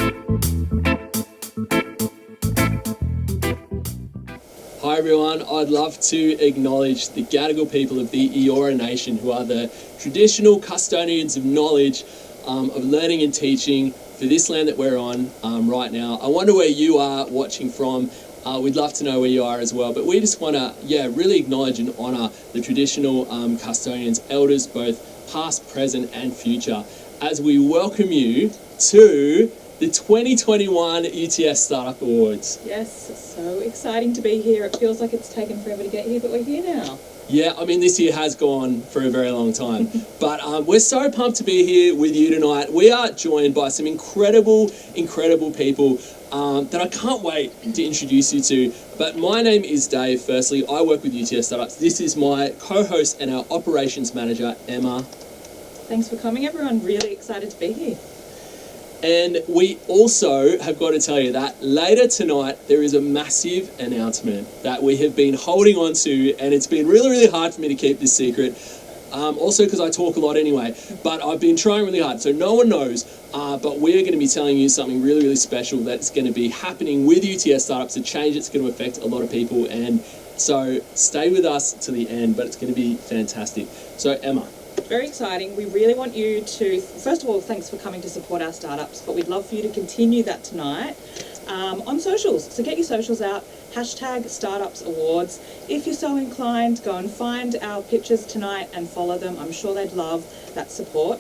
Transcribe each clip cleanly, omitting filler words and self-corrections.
Hi everyone, I'd love to acknowledge the Gadigal people of the Eora Nation, who are the traditional custodians of knowledge, of learning and teaching for this land that we're on right now. I wonder where you are watching from. We'd love to know where you are as well, but we just want to really acknowledge and honour the traditional custodians, elders both past, present and future, as we welcome you to the 2021 UTS Startup Awards. Yes, so exciting to be here. It feels like it's taken forever to get here, but we're here now. Yeah, I mean, this year has gone for a very long time, but we're so pumped to be here with you tonight. We are joined by some incredible people that I can't wait to introduce you to. But my name is Dave. Firstly, I work with UTS Startups. This is my co-host and our operations manager, Emma. Thanks for coming, everyone. Really excited to be here. And we also have got to tell you that later tonight, there is a massive announcement that we have been holding on to, and it's been really hard for me to keep this secret. Also because I talk a lot anyway, but I've been trying really hard, so no one knows, but we're going to be telling you something really special that's going to be happening with UTS Startups, a change that's going to affect a lot of people, and so stay with us to the end, but it's going to be fantastic. So Emma. Very exciting. We really want you to, first of all, thanks for coming to support our startups, but we'd love for you to continue that tonight on socials. So get your socials out, #Startups Awards. If you're so inclined, go and find our pictures tonight and follow them. I'm sure they'd love that support.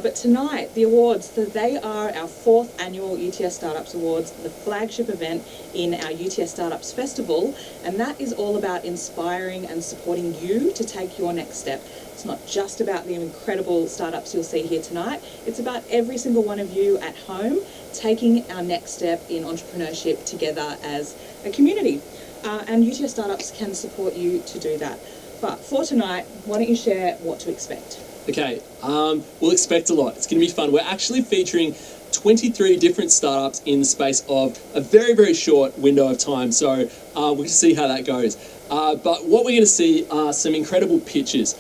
But tonight, the awards, they are our 4th annual UTS Startups Awards, the flagship event in our UTS Startups Festival, and that is all about inspiring and supporting you to take your next step. It's not just about the incredible startups you'll see here tonight, it's about every single one of you at home taking our next step in entrepreneurship together as a community. And UTS Startups can support you to do that. But for tonight, why don't you share what to expect? Okay, we'll expect a lot. It's going to be fun. We're actually featuring 23 different startups in the space of a very short window of time. So we'll just see how that goes. But what we're going to see are some incredible pitches.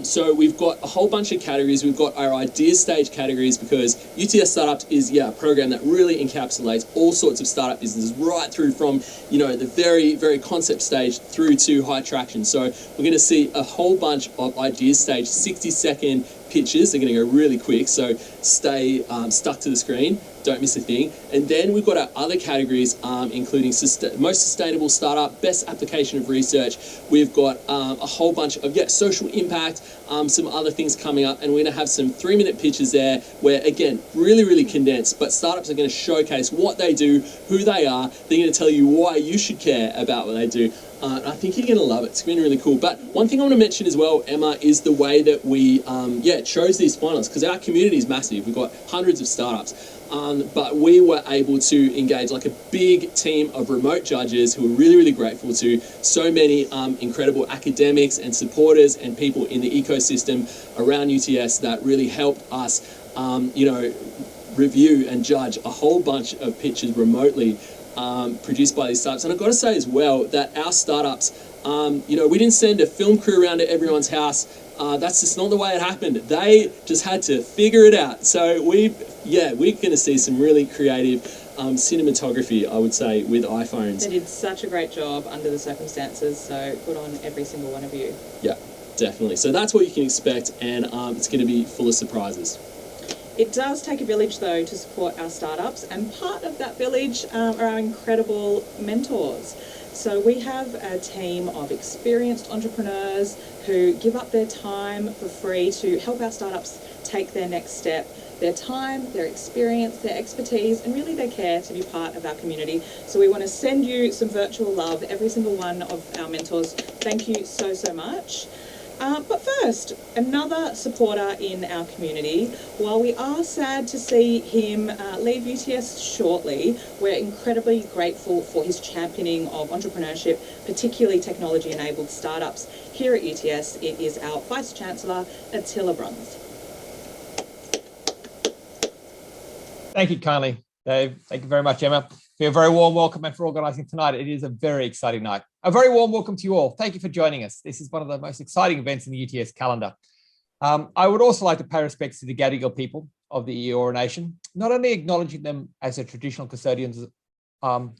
So we've got a whole bunch of categories. We've got our ideas stage categories because UTS Startups is a program that really encapsulates all sorts of startup businesses right through from the very concept stage through to high traction. So we're going to see a whole bunch of ideas stage 60-second pitches. They're going to go really quick, so stay stuck to the screen. Don't miss a thing. And then we've got our other categories, including most sustainable startup, best application of research. We've got a whole bunch of social impact, some other things coming up, and we're going to have some 3-minute pitches there where, again, really condensed, but startups are going to showcase what they do, who they are. They're going to tell you why you should care about what they do. I think you're going to love it. It's going to be really cool. But one thing I want to mention as well, Emma, is the way that we chose these finalists, because our community is massive. We've got hundreds of startups. But we were able to engage like a big team of remote judges who are really grateful to so many incredible academics and supporters and people in the ecosystem around UTS that really helped us, review and judge a whole bunch of pitches remotely produced by these startups. And I've got to say as well that our startups, we didn't send a film crew around to everyone's house. That's just not the way it happened. They just had to figure it out. So we're going to see some really creative cinematography, I would say, with iPhones. They did such a great job under the circumstances, so good on every single one of you. Yeah, definitely. So that's what you can expect, and it's going to be full of surprises. It does take a village, though, to support our startups, and part of that village are our incredible mentors. So we have a team of experienced entrepreneurs who give up their time for free to help our startups take their next step. Their time, their experience, their expertise, and really their care to be part of our community. So we want to send you some virtual love, every single one of our mentors. Thank you so much. But first, another supporter in our community. While we are sad to see him leave UTS shortly, we're incredibly grateful for his championing of entrepreneurship, particularly technology-enabled startups. Here at UTS, it is our Vice-Chancellor, Attila Bruns. Thank you kindly, Dave. Thank you very much, Emma, for your very warm welcome and for organising tonight. It is a very exciting night. A very warm welcome to you all. Thank you for joining us. This is one of the most exciting events in the UTS calendar. I would also like to pay respects to the Gadigal people of the Eora Nation, not only acknowledging them as the traditional custodians of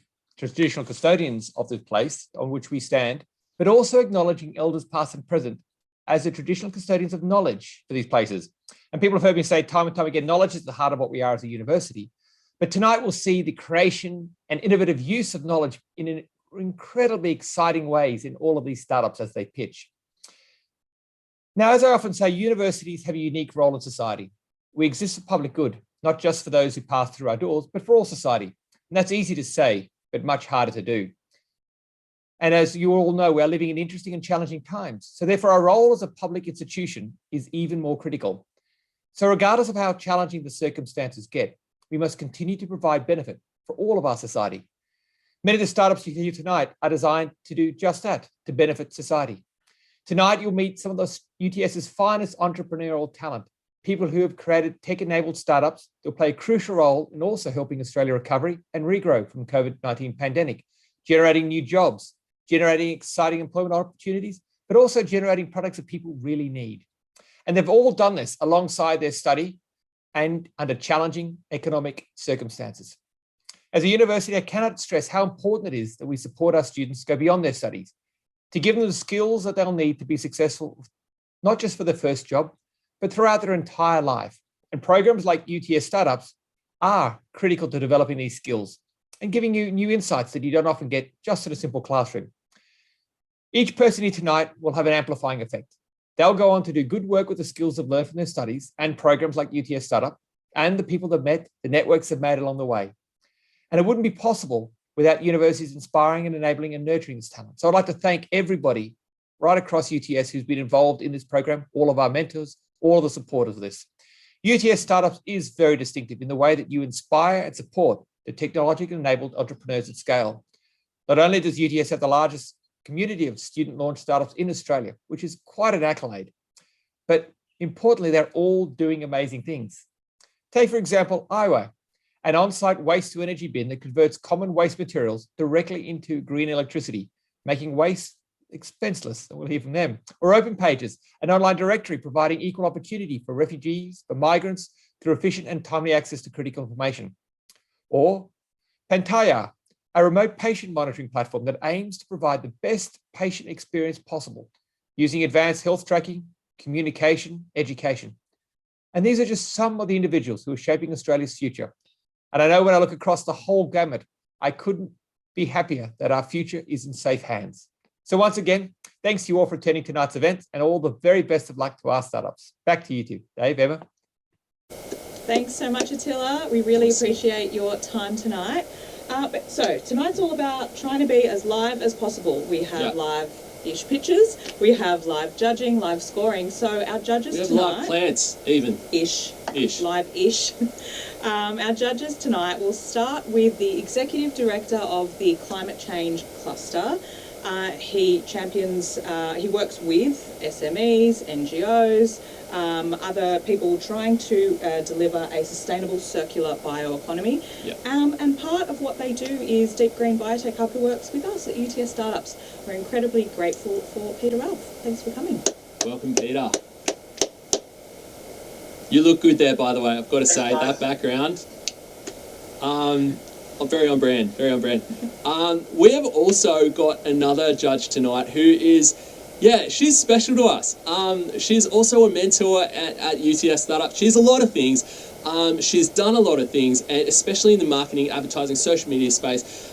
this place on which we stand, but also acknowledging elders past and present as the traditional custodians of knowledge for these places. And people have heard me say time and time again, knowledge is the heart of what we are as a university. But tonight we'll see the creation and innovative use of knowledge in incredibly exciting ways in all of these startups as they pitch. Now, as I often say, universities have a unique role in society. We exist for public good, not just for those who pass through our doors, but for all society. And that's easy to say, but much harder to do. And as you all know, we're living in interesting and challenging times. So therefore, our role as a public institution is even more critical. So regardless of how challenging the circumstances get, we must continue to provide benefit for all of our society. Many of the startups you hear tonight are designed to do just that, to benefit society. Tonight, you'll meet some of the UTS's finest entrepreneurial talent, people who have created tech-enabled startups that will play a crucial role in also helping Australia recovery and regrow from the COVID-19 pandemic, generating new jobs, generating exciting employment opportunities, but also generating products that people really need. And they've all done this alongside their study and under challenging economic circumstances. As a university, I cannot stress how important it is that we support our students to go beyond their studies, to give them the skills that they'll need to be successful, not just for their first job, but throughout their entire life. And programs like UTS Startups are critical to developing these skills and giving you new insights that you don't often get just in a simple classroom. Each person here tonight will have an amplifying effect. They'll go on to do good work with the skills they've learned from their studies and programs like UTS Startup and the people they've met, the networks they've made along the way. And it wouldn't be possible without universities inspiring and enabling and nurturing this talent. So I'd like to thank everybody right across UTS who's been involved in this program, all of our mentors, all of the supporters of this. UTS Startups is very distinctive in the way that you inspire and support the technologically enabled entrepreneurs at scale. Not only does UTS have the largest community of student launch startups in Australia, which is quite an accolade, but importantly, they're all doing amazing things. Take, for example, Iowa, an on-site waste-to-energy bin that converts common waste materials directly into green electricity, making waste expenseless. We'll hear from them. Or Open Pages, an online directory providing equal opportunity for refugees, for migrants, through efficient and timely access to critical information. Or Pantaya, a remote patient monitoring platform that aims to provide the best patient experience possible, using advanced health tracking, communication, education. And these are just some of the individuals who are shaping Australia's future. And I know when I look across the whole gamut, I couldn't be happier that our future is in safe hands. So once again, thanks to you all for attending tonight's event and all the very best of luck to our startups. Back to you two. Dave, Emma. Thanks so much, Attila. We really appreciate your time tonight. So tonight's all about trying to be as live as possible. We have live-ish pitches, we have live judging, live scoring. So our judges tonight... We have live plants, even. Ish. Live-ish. Our judges tonight will start with the Executive Director of the Climate Change Cluster. He works with SMEs, NGOs, other people trying to deliver a sustainable circular bioeconomy. Yep. And part of what they do is Deep Green Biotech Hub, who works with us at UTS Startups. We're incredibly grateful for Peter Ralph. Thanks for coming. Welcome, Peter. You look good there, by the way, I've got to say, that background. Very on brand, very on brand. We have also got another judge tonight who is, she's special to us. She's also a mentor at UTS Startup. She's a lot of things. She's done a lot of things, and especially in the marketing, advertising, social media space.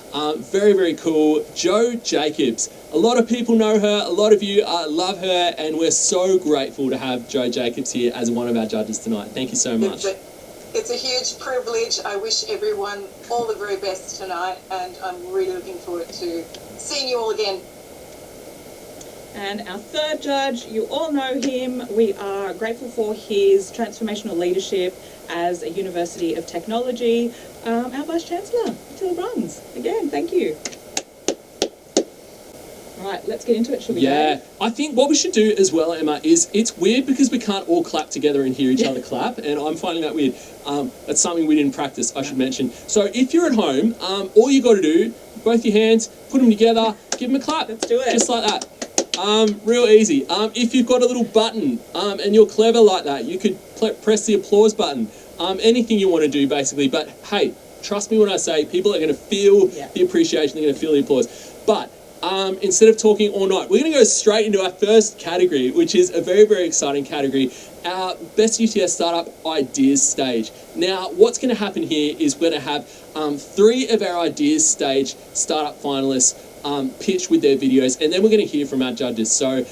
Very, very cool. Jo Jacobs. A lot of people know her, a lot of you love her, and we're so grateful to have Jo Jacobs here as one of our judges tonight. Thank you so much. It's a huge privilege. I wish everyone all the very best tonight, and I'm really looking forward to seeing you all again. And our third judge, you all know him. We are grateful for his transformational leadership as a University of Technology. Our Vice-Chancellor, Attila Bruns. Again, thank you. All right, let's get into it, shall we? Yeah, I think what we should do as well, Emma, is it's weird because we can't all clap together and hear each other clap, and I'm finding that weird. That's something we didn't practice, I should mention. So if you're at home, all you got to do, both your hands, put them together, give them a clap. Let's do it. Just like that. Real easy. If you've got a little button and you're clever like that, you could press the applause button. anything you want to do basically. But hey, trust me when I say people are going to feel the appreciation, they're going to feel the applause. But instead of talking all night, we're going to go straight into our first category, which is a very, very exciting category, our Best UTS Startup Ideas Stage. Now, what's going to happen here is we're going to have 3 of our Ideas Stage startup finalists pitch with their videos, and then we're going to hear from our judges. So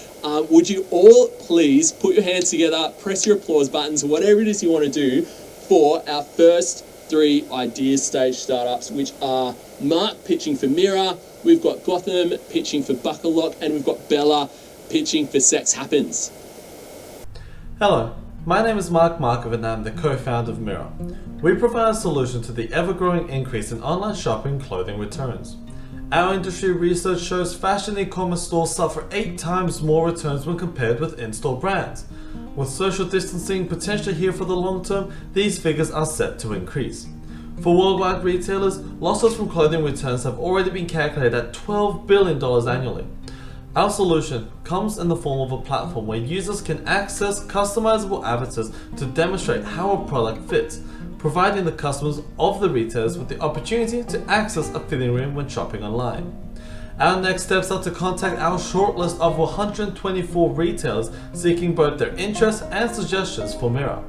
would you all please put your hands together, press your applause buttons, whatever it is you want to do for our first 3 Ideas Stage startups, which are Mark pitching for Mira, we've got Gotham pitching for Buckle Lock, and we've got Bella pitching for Sex Happens. Hello, my name is Mark Markov and I'm the co-founder of Mira. We provide a solution to the ever-growing increase in online shopping clothing returns. Our industry research shows fashion e-commerce stores suffer 8 times more returns when compared with in-store brands. With social distancing potentially here for the long term, these figures are set to increase. For worldwide retailers, losses from clothing returns have already been calculated at $12 billion annually. Our solution comes in the form of a platform where users can access customizable avatars to demonstrate how a product fits, providing the customers of the retailers with the opportunity to access a fitting room when shopping online. Our next steps are to contact our shortlist of 124 retailers seeking both their interest and suggestions for Mira.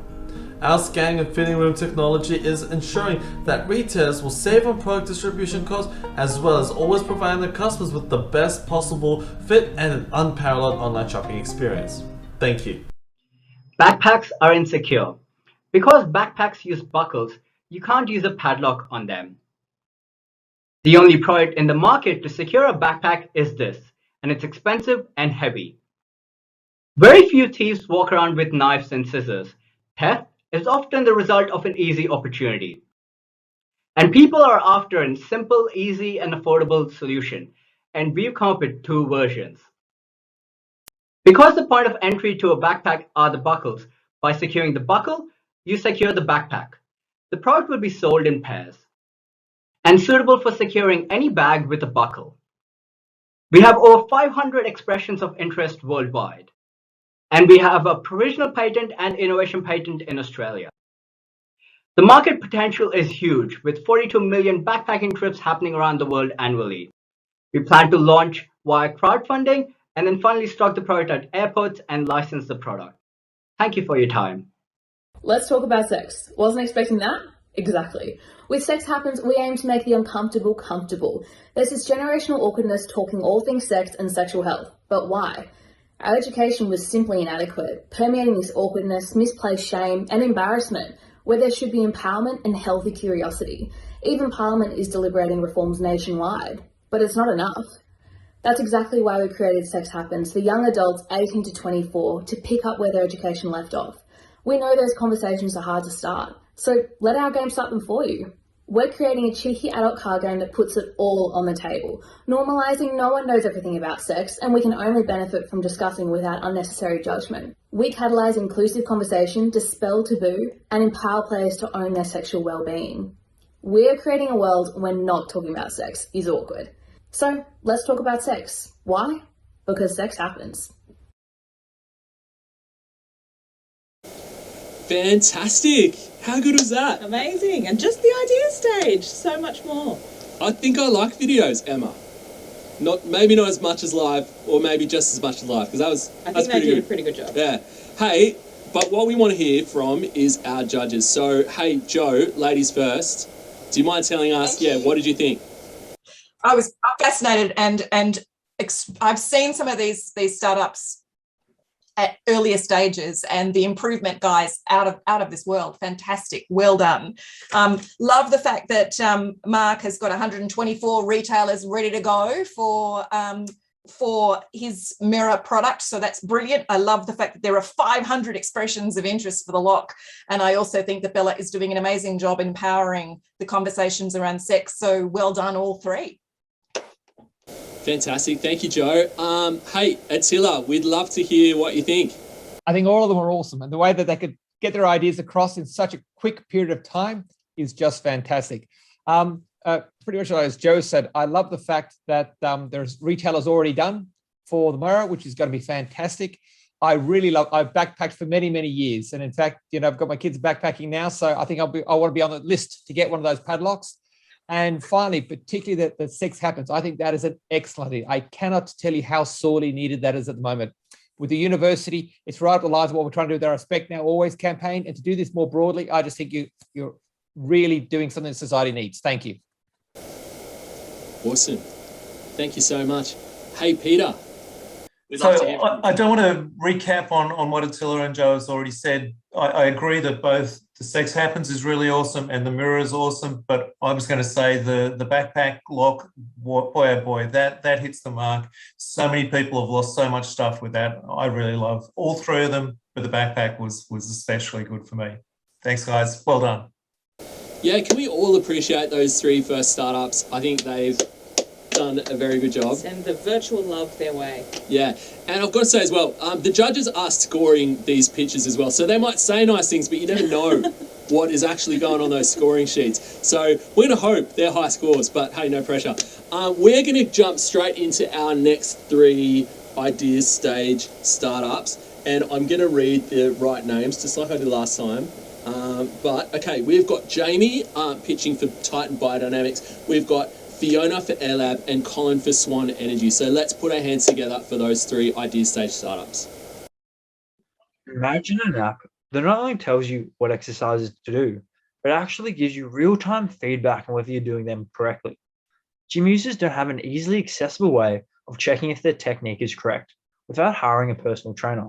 Our scanning and fitting room technology is ensuring that retailers will save on product distribution costs, as well as always providing their customers with the best possible fit and an unparalleled online shopping experience. Thank you. Backpacks are insecure. Because backpacks use buckles, you can't use a padlock on them. The only product in the market to secure a backpack is this, and it's expensive and heavy. Very few thieves walk around with knives and scissors. Theft is often the result of an easy opportunity. And people are after a simple, easy, and affordable solution, and we've come up with 2 versions. Because the point of entry to a backpack are the buckles, by securing the buckle, you secure the backpack. The product will be sold in pairs and suitable for securing any bag with a buckle. We have over 500 expressions of interest worldwide, and we have a provisional patent and innovation patent in Australia. The market potential is huge, with 42 million backpacking trips happening around the world annually. We plan to launch via crowdfunding and then finally stock the product at airports and license the product. Thank you for your time. Let's talk about sex. Wasn't expecting that? Exactly. With Sex Happens, we aim to make the uncomfortable comfortable. There's this generational awkwardness talking all things sex and sexual health. But why? Our education was simply inadequate, permeating this awkwardness, misplaced shame, and embarrassment, where there should be empowerment and healthy curiosity. Even Parliament is deliberating reforms nationwide. But it's not enough. That's exactly why we created Sex Happens for young adults 18 to 24 to pick up where their education left off. We know those conversations are hard to start, so let our game start them for you. We're creating a cheeky adult card game that puts it all on the table, normalising no one knows everything about sex, and we can only benefit from discussing without unnecessary judgment. We catalyse inclusive conversation, dispel taboo, and empower players to own their sexual well-being. We're creating a world where not talking about sex is awkward. So let's talk about sex. Why? Because sex happens. Fantastic. How good was that? Amazing. And just the idea stage, so much more. I think I like videos, Emma. Maybe not as much as live, or maybe just as much as live, because I think they did a pretty good job. Yeah. Hey, but what we want to hear from is our judges. So, hey, Joe, ladies first. Do you mind telling us, what did you think? I was fascinated, and I've seen some of these startups at earlier stages, and the improvement, guys, out of this world. Fantastic, well done. Love the fact that Mark has got 124 retailers ready to go for his Mira product, so that's brilliant. I love the fact that there are 500 expressions of interest for the lock, and I also think that Bella is doing an amazing job empowering the conversations around sex, so well done all 3. Fantastic. Thank you, Joe. Hey, Attila, we'd love to hear what you think. I think all of them are awesome. And the way that they could get their ideas across in such a quick period of time is just fantastic. Pretty much as Joe said, I love the fact that there's retailers already done for the Mira, which is going to be fantastic. I've backpacked for many, many years. And in fact, I've got my kids backpacking now. So I think I want to be on the list to get one of those padlocks. And finally, particularly that sex happens. I think that is an excellent idea. I cannot tell you how sorely needed that is at the moment. With the university, it's right up the lines of what we're trying to do with our Respect Now Always campaign. And to do this more broadly, I just think you're really doing something that society needs. Thank you. Awesome. Thank you so much. Hey, Peter. So I don't want to recap on what Attila and Joe has already said. I agree that both the Sex Happens is really awesome and the Mirror is awesome, but I was going to say the backpack lock, boy oh boy, that hits the mark. So many people have lost so much stuff with that. I really love all three of them, but the backpack was especially good for me. Thanks, guys. Well done. Yeah, can we all appreciate those three first startups? I think they've done a very good job. Send the virtual love their way. Yeah, and I've got to say as well, the judges are scoring these pitches as well, so they might say nice things, but you never know what is actually going on those scoring sheets. So we're going to hope they're high scores, but hey, no pressure. We're going to jump straight into our next three ideas stage startups, and I'm going to read the right names, just like I did last time. But okay, we've got Jamie pitching for Titan Biodynamics. We've got Fiona for Airlab and Colin for Swan Energy. So let's put our hands together for those three idea stage startups. Imagine an app that not only tells you what exercises to do, but actually gives you real-time feedback on whether you're doing them correctly. Gym users don't have an easily accessible way of checking if their technique is correct without hiring a personal trainer,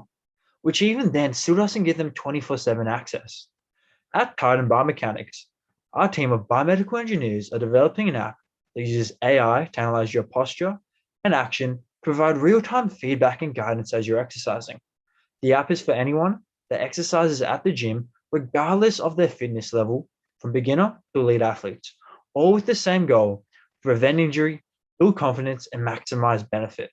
which even then still doesn't give them 24/7 access. At Titan Biomechanics, our team of biomedical engineers are developing an app that uses AI to analyze your posture and action to provide real-time feedback and guidance as you're exercising. The app is for anyone that exercises at the gym, regardless of their fitness level, from beginner to elite athletes, all with the same goal: to prevent injury, build confidence, and maximize benefit.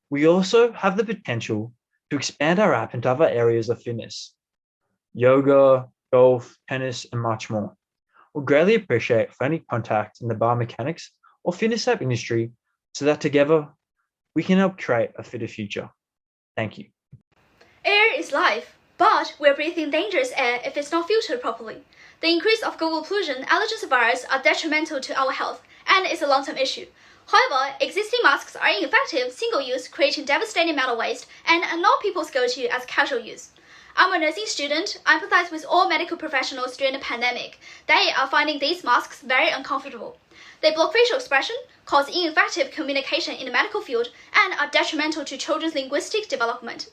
We also have the potential to expand our app into other areas of fitness: yoga, golf, tennis, and much more. We'll greatly appreciate any contacts in the biomechanics or fitness app industry so that together we can help create a fitter future. Thank you. Air is life, but we're breathing dangerous air if it's not filtered properly. The increase of global pollution and allergens viruses are detrimental to our health, and it's a long-term issue. However, existing masks are ineffective, single-use, creating devastating metal waste, and not people's go-to as casual use. I'm a nursing student. I empathize with all medical professionals during the pandemic. They are finding these masks very uncomfortable. They block facial expression, cause ineffective communication in the medical field, and are detrimental to children's linguistic development.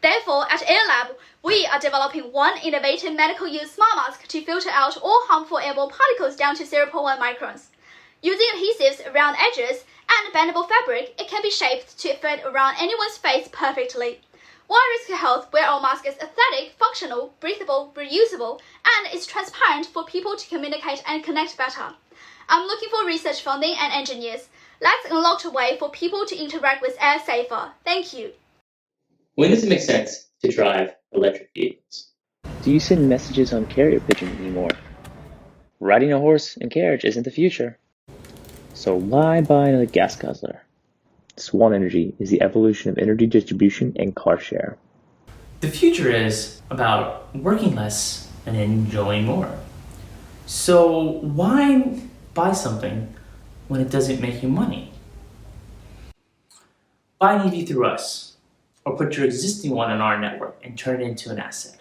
Therefore, at Airlab, we are developing one innovative medical use smart mask to filter out all harmful airborne particles down to 0.1 microns. Using adhesives around edges and bendable fabric, it can be shaped to fit around anyone's face perfectly. One risk to health where our mask is aesthetic, functional, breathable, reusable, and is transparent for people to communicate and connect better. I'm looking for research funding and engineers. Let's unlock the way for people to interact with air safer. Thank you. When does it make sense to drive electric vehicles? Do you send messages on carrier pigeon anymore? Riding a horse and carriage isn't the future. So why buy another gas guzzler? Swan Energy is the evolution of energy distribution and car share. The future is about working less and enjoying more. So why buy something when it doesn't make you money? Buy an EV through us, or put your existing one on our network and turn it into an asset.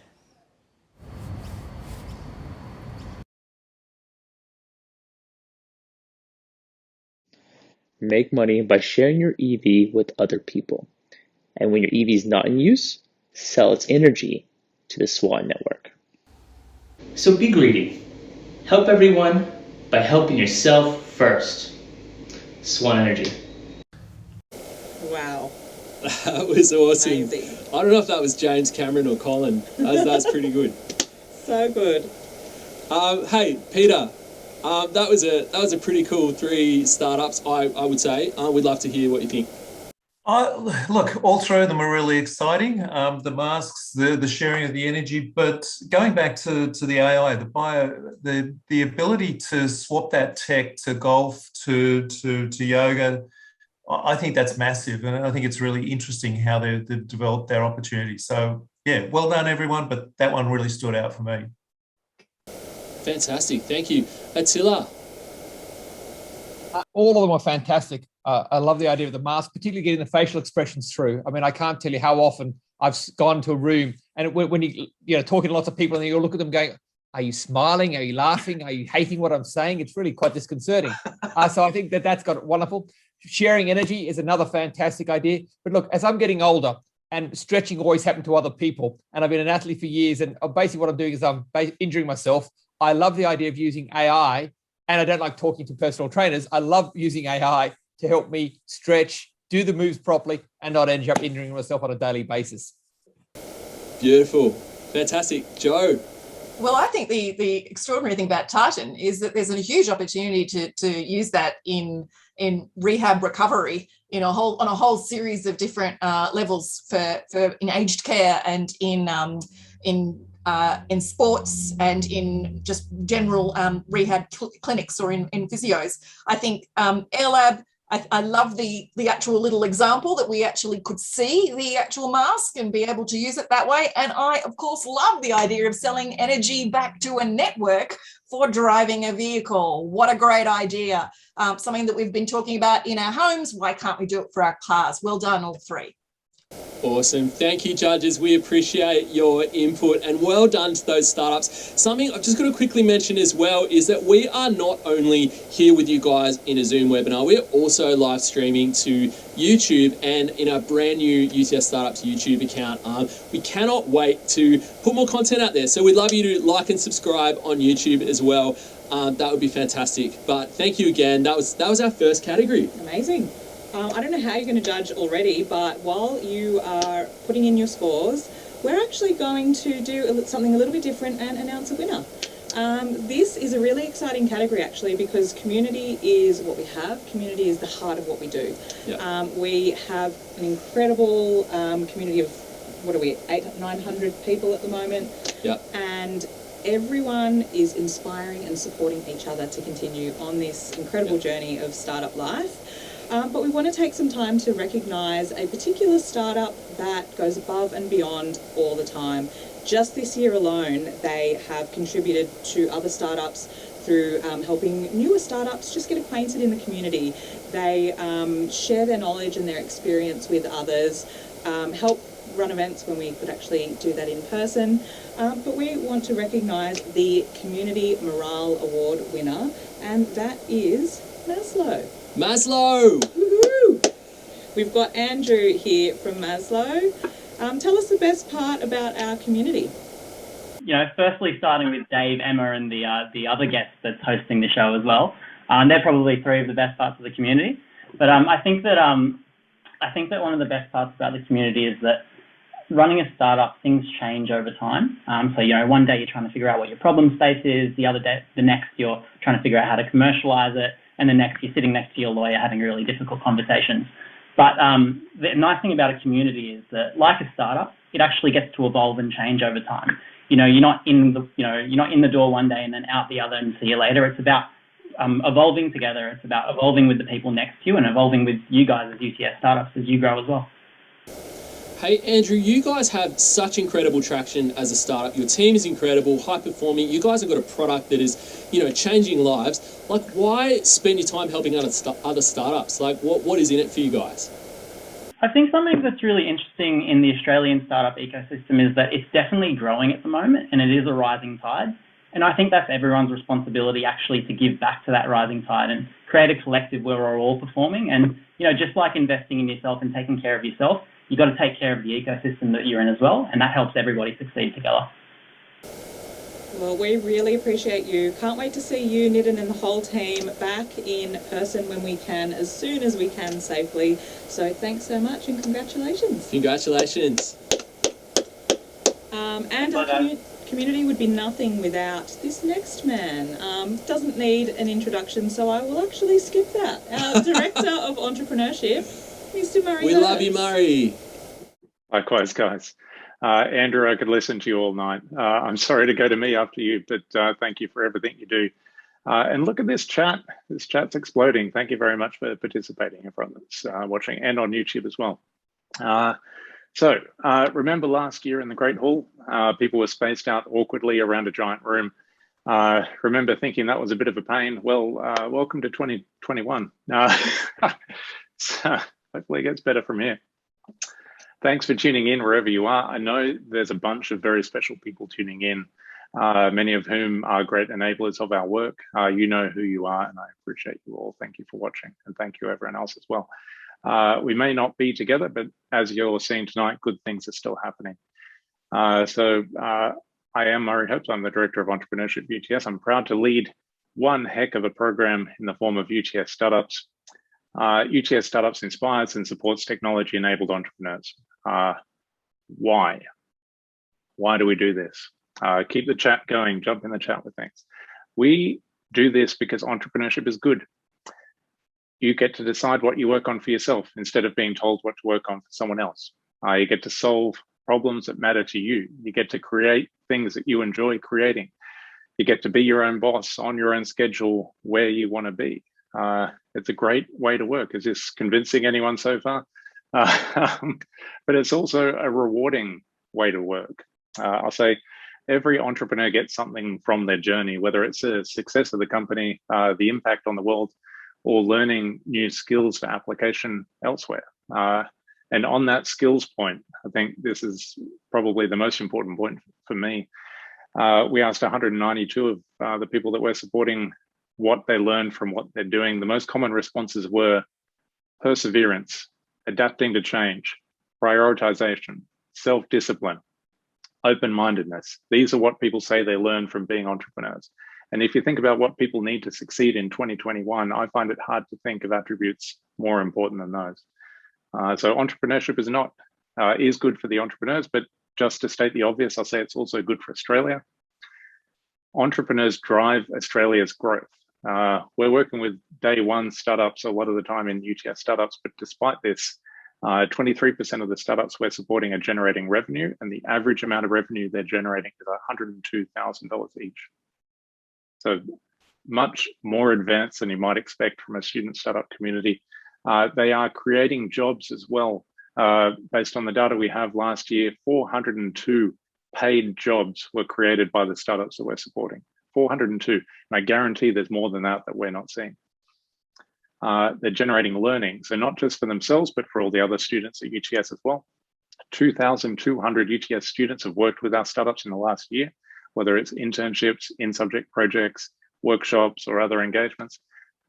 Make money by sharing your EV with other people. And when your EV is not in use, sell its energy to the Swan network. So be greedy. Help everyone by helping yourself first. Swan Energy. Wow. That was awesome. Amazing. I don't know if that was James Cameron or Colin. That's pretty good. So good. Hey, Peter. That was a pretty cool three startups, I would say. We'd love to hear what you think. Look, all three of them are really exciting. The masks, the sharing of the energy, but going back to the AI, the ability to swap that tech to golf, to yoga, I think that's massive, and I think it's really interesting how they've developed their opportunity. So, yeah, well done, everyone, but that one really stood out for me. Fantastic. Thank you. Attila? All of them are fantastic. I love the idea of the mask, particularly getting the facial expressions through. I mean, I can't tell you how often I've gone to a room and when you talking to lots of people and you look at them going, are you smiling? Are you laughing? Are you hating what I'm saying? It's really quite disconcerting. So I think that's got wonderful. Sharing energy is another fantastic idea. But look, as I'm getting older and stretching always happened to other people, and I've been an athlete for years, and basically what I'm doing is I'm injuring myself. I love the idea of using AI, and I don't like talking to personal trainers. I love using AI to help me stretch, do the moves properly, and not end up injuring myself on a daily basis. Beautiful. Fantastic. Joe? Well, I think the extraordinary thing about Tartan is that there's a huge opportunity to use that in rehab recovery on a whole series of different levels for in aged care and in sports and in just general rehab clinics or in physios. I think AirLab, I love the actual little example that we actually could see the actual mask and be able to use it that way. And I, of course, love the idea of selling energy back to a network for driving a vehicle. What a great idea. Something that we've been talking about in our homes. Why can't we do it for our cars? Well done, all three. Awesome. Thank you, judges. We appreciate your input and well done to those startups. Something I've just got to quickly mention as well is that we are not only here with you guys in a Zoom webinar, we're also live streaming to YouTube and in our brand new UTS Startups YouTube account. We cannot wait to put more content out there. So we'd love you to like and subscribe on YouTube as well. That would be fantastic. But thank you again. That was our first category. Amazing. I don't know how you're going to judge already, but while you are putting in your scores, we're actually going to do something a little bit different and announce a winner. This is a really exciting category, actually, because community is what we have. Community is the heart of what we do. Yep. We have an incredible community of, 900 people at the moment. Yep. And everyone is inspiring and supporting each other to continue on this incredible journey of startup life. But we want to take some time to recognise a particular startup that goes above and beyond all the time. Just this year alone, they have contributed to other startups through helping newer startups just get acquainted in the community. They share their knowledge and their experience with others, help run events when we could actually do that in person. But we want to recognise the Community Morale Award winner, and that is Maslow. Maslow! Woohoo! We've got Andrew here from Maslow. Tell us the best part about our community. Firstly, starting with Dave, Emma, and the other guests that's hosting the show as well. They're probably three of the best parts of the community. But I think that one of the best parts about the community is that running a startup, things change over time. So one day you're trying to figure out what your problem space is. The next you're trying to figure out how to commercialize it. And the next, you're sitting next to your lawyer having really difficult conversations. But the nice thing about a community is that, like a startup, it actually gets to evolve and change over time. You're not in the door one day and then out the other and see you later. It's about evolving together. It's about evolving with the people next to you and evolving with you guys as UTS Startups as you grow as well. Hey, Andrew, you guys have such incredible traction as a startup. Your team is incredible, high performing. You guys have got a product that is, changing lives. Like, why spend your time helping other startups? Like, what is in it for you guys? I think something that's really interesting in the Australian startup ecosystem is that it's definitely growing at the moment and it is a rising tide. And I think that's everyone's responsibility actually to give back to that rising tide and create a collective where we're all performing. And, just like investing in yourself and taking care of yourself, you've got to take care of the ecosystem that you're in as well, and that helps everybody succeed together. Well, we really appreciate you. Can't wait to see you, Nitin, and the whole team back in person when we can, as soon as we can safely. So thanks so much and congratulations. Congratulations. And our community would be nothing without this next man. Doesn't need an introduction, so I will actually skip that. Our Director of Entrepreneurship, Mr. Murray. We love you, Murray. Likewise, guys. Andrew, I could listen to you all night. I'm sorry to go to me after you, but thank you for everything you do. And look at this chat. This chat's exploding. Thank you very much for participating, everyone that's watching, and on YouTube as well. Remember last year in the Great Hall, people were spaced out awkwardly around a giant room. Remember thinking that was a bit of a pain. Well, welcome to 2021. So hopefully it gets better from here. Thanks for tuning in wherever you are. I know there's a bunch of very special people tuning in, many of whom are great enablers of our work. You know who you are, and I appreciate you all. Thank you for watching, and thank you everyone else as well. We may not be together, but as you're seeing tonight, good things are still happening. I am Murray Herbst. I'm the Director of Entrepreneurship at UTS. I'm proud to lead one heck of a program in the form of UTS Startups. UTS Startups inspires and supports technology-enabled entrepreneurs. Why? Why do we do this? Keep the chat going, jump in the chat with things. We do this because entrepreneurship is good. You get to decide what you work on for yourself instead of being told what to work on for someone else. You get to solve problems that matter to you. You get to create things that you enjoy creating. You get to be your own boss on your own schedule where you want to be. It's a great way to work. Is this convincing anyone so far? But it's also a rewarding way to work. I'll say every entrepreneur gets something from their journey, whether it's a success of the company, the impact on the world, or learning new skills for application elsewhere. And on that skills point, I think this is probably the most important point for me. We asked 192 of the people that we're supporting what they learned from what they're doing. The most common responses were perseverance, adapting to change, prioritization, self-discipline, open-mindedness. These are what people say they learn from being entrepreneurs. And if you think about what people need to succeed in 2021, I find it hard to think of attributes more important than those. So entrepreneurship is good for the entrepreneurs, but just to state the obvious, I'll say it's also good for Australia. Entrepreneurs drive Australia's growth. We're working with day one startups a lot of the time in UTS Startups, but despite this, 23% of the startups we're supporting are generating revenue, and the average amount of revenue they're generating is $102,000 each. So much more advanced than you might expect from a student startup community. They are creating jobs as well. Based on the data we have last year, 402 paid jobs were created by the startups that we're supporting. 402. And I guarantee there's more than that we're not seeing. They're generating learning, so not just for themselves, but for all the other students at UTS as well. 2,200 UTS students have worked with our startups in the last year, whether it's internships, in-subject projects, workshops, or other engagements.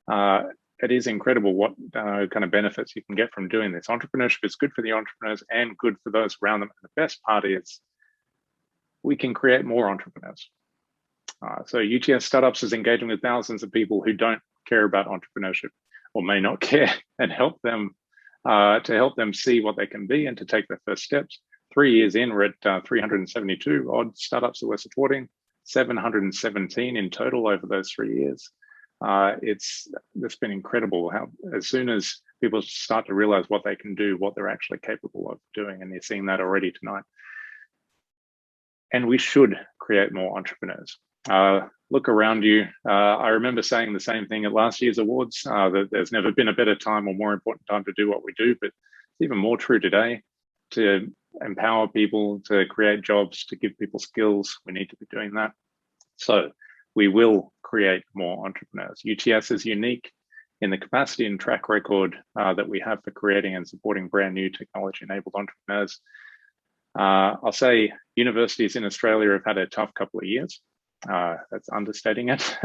It is incredible what kind of benefits you can get from doing this. Entrepreneurship is good for the entrepreneurs and good for those around them. And the best part is we can create more entrepreneurs. So UTS Startups is engaging with thousands of people who don't care about entrepreneurship or may not care, and help them to help them see what they can be and to take their first steps. 3 years in, we're at 372 odd startups that we're supporting, 717 in total over those 3 years. It's been incredible how as soon as people start to realize what they can do, what they're actually capable of doing, and you're seeing that already tonight. And we should create more entrepreneurs. Look around you. I remember saying the same thing at last year's awards, that there's never been a better time or more important time to do what we do, but it's even more true today. To empower people, to create jobs, to give people skills, we need to be doing that. So we will create more entrepreneurs. UTS is unique in the capacity and track record that we have for creating and supporting brand new technology-enabled entrepreneurs. I'll say universities in Australia have had a tough couple of years. That's understating it.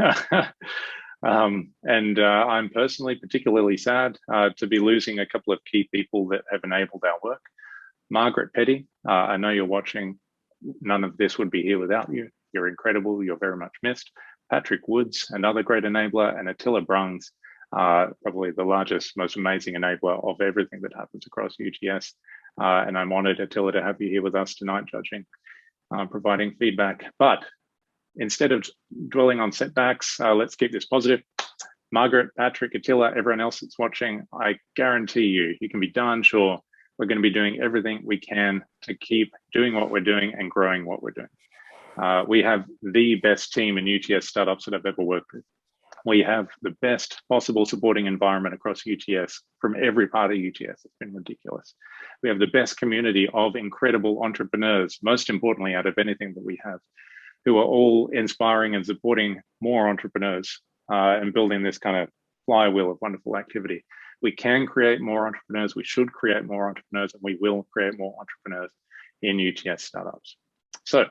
I'm personally particularly sad to be losing a couple of key people that have enabled our work. Margaret Petty, I know you're watching. None of this would be here without you. You're incredible. You're very much missed. Patrick Woods, another great enabler, and Attila Brungs, probably the largest, most amazing enabler of everything that happens across UTS. And I'm honored, Attila, to have you here with us tonight, judging, providing feedback. But instead of dwelling on setbacks, let's keep this positive. Margaret, Patrick, Attila, everyone else that's watching, I guarantee you can be darn sure we're going to be doing everything we can to keep doing what we're doing and growing what we're doing. We have the best team in UTS Startups that I've ever worked with. We have the best possible supporting environment across UTS from every part of UTS. It's been ridiculous. We have the best community of incredible entrepreneurs, most importantly out of anything that we have, who are all inspiring and supporting more entrepreneurs and building this kind of flywheel of wonderful activity. We can create more entrepreneurs, we should create more entrepreneurs, and we will create more entrepreneurs in UTS startups. So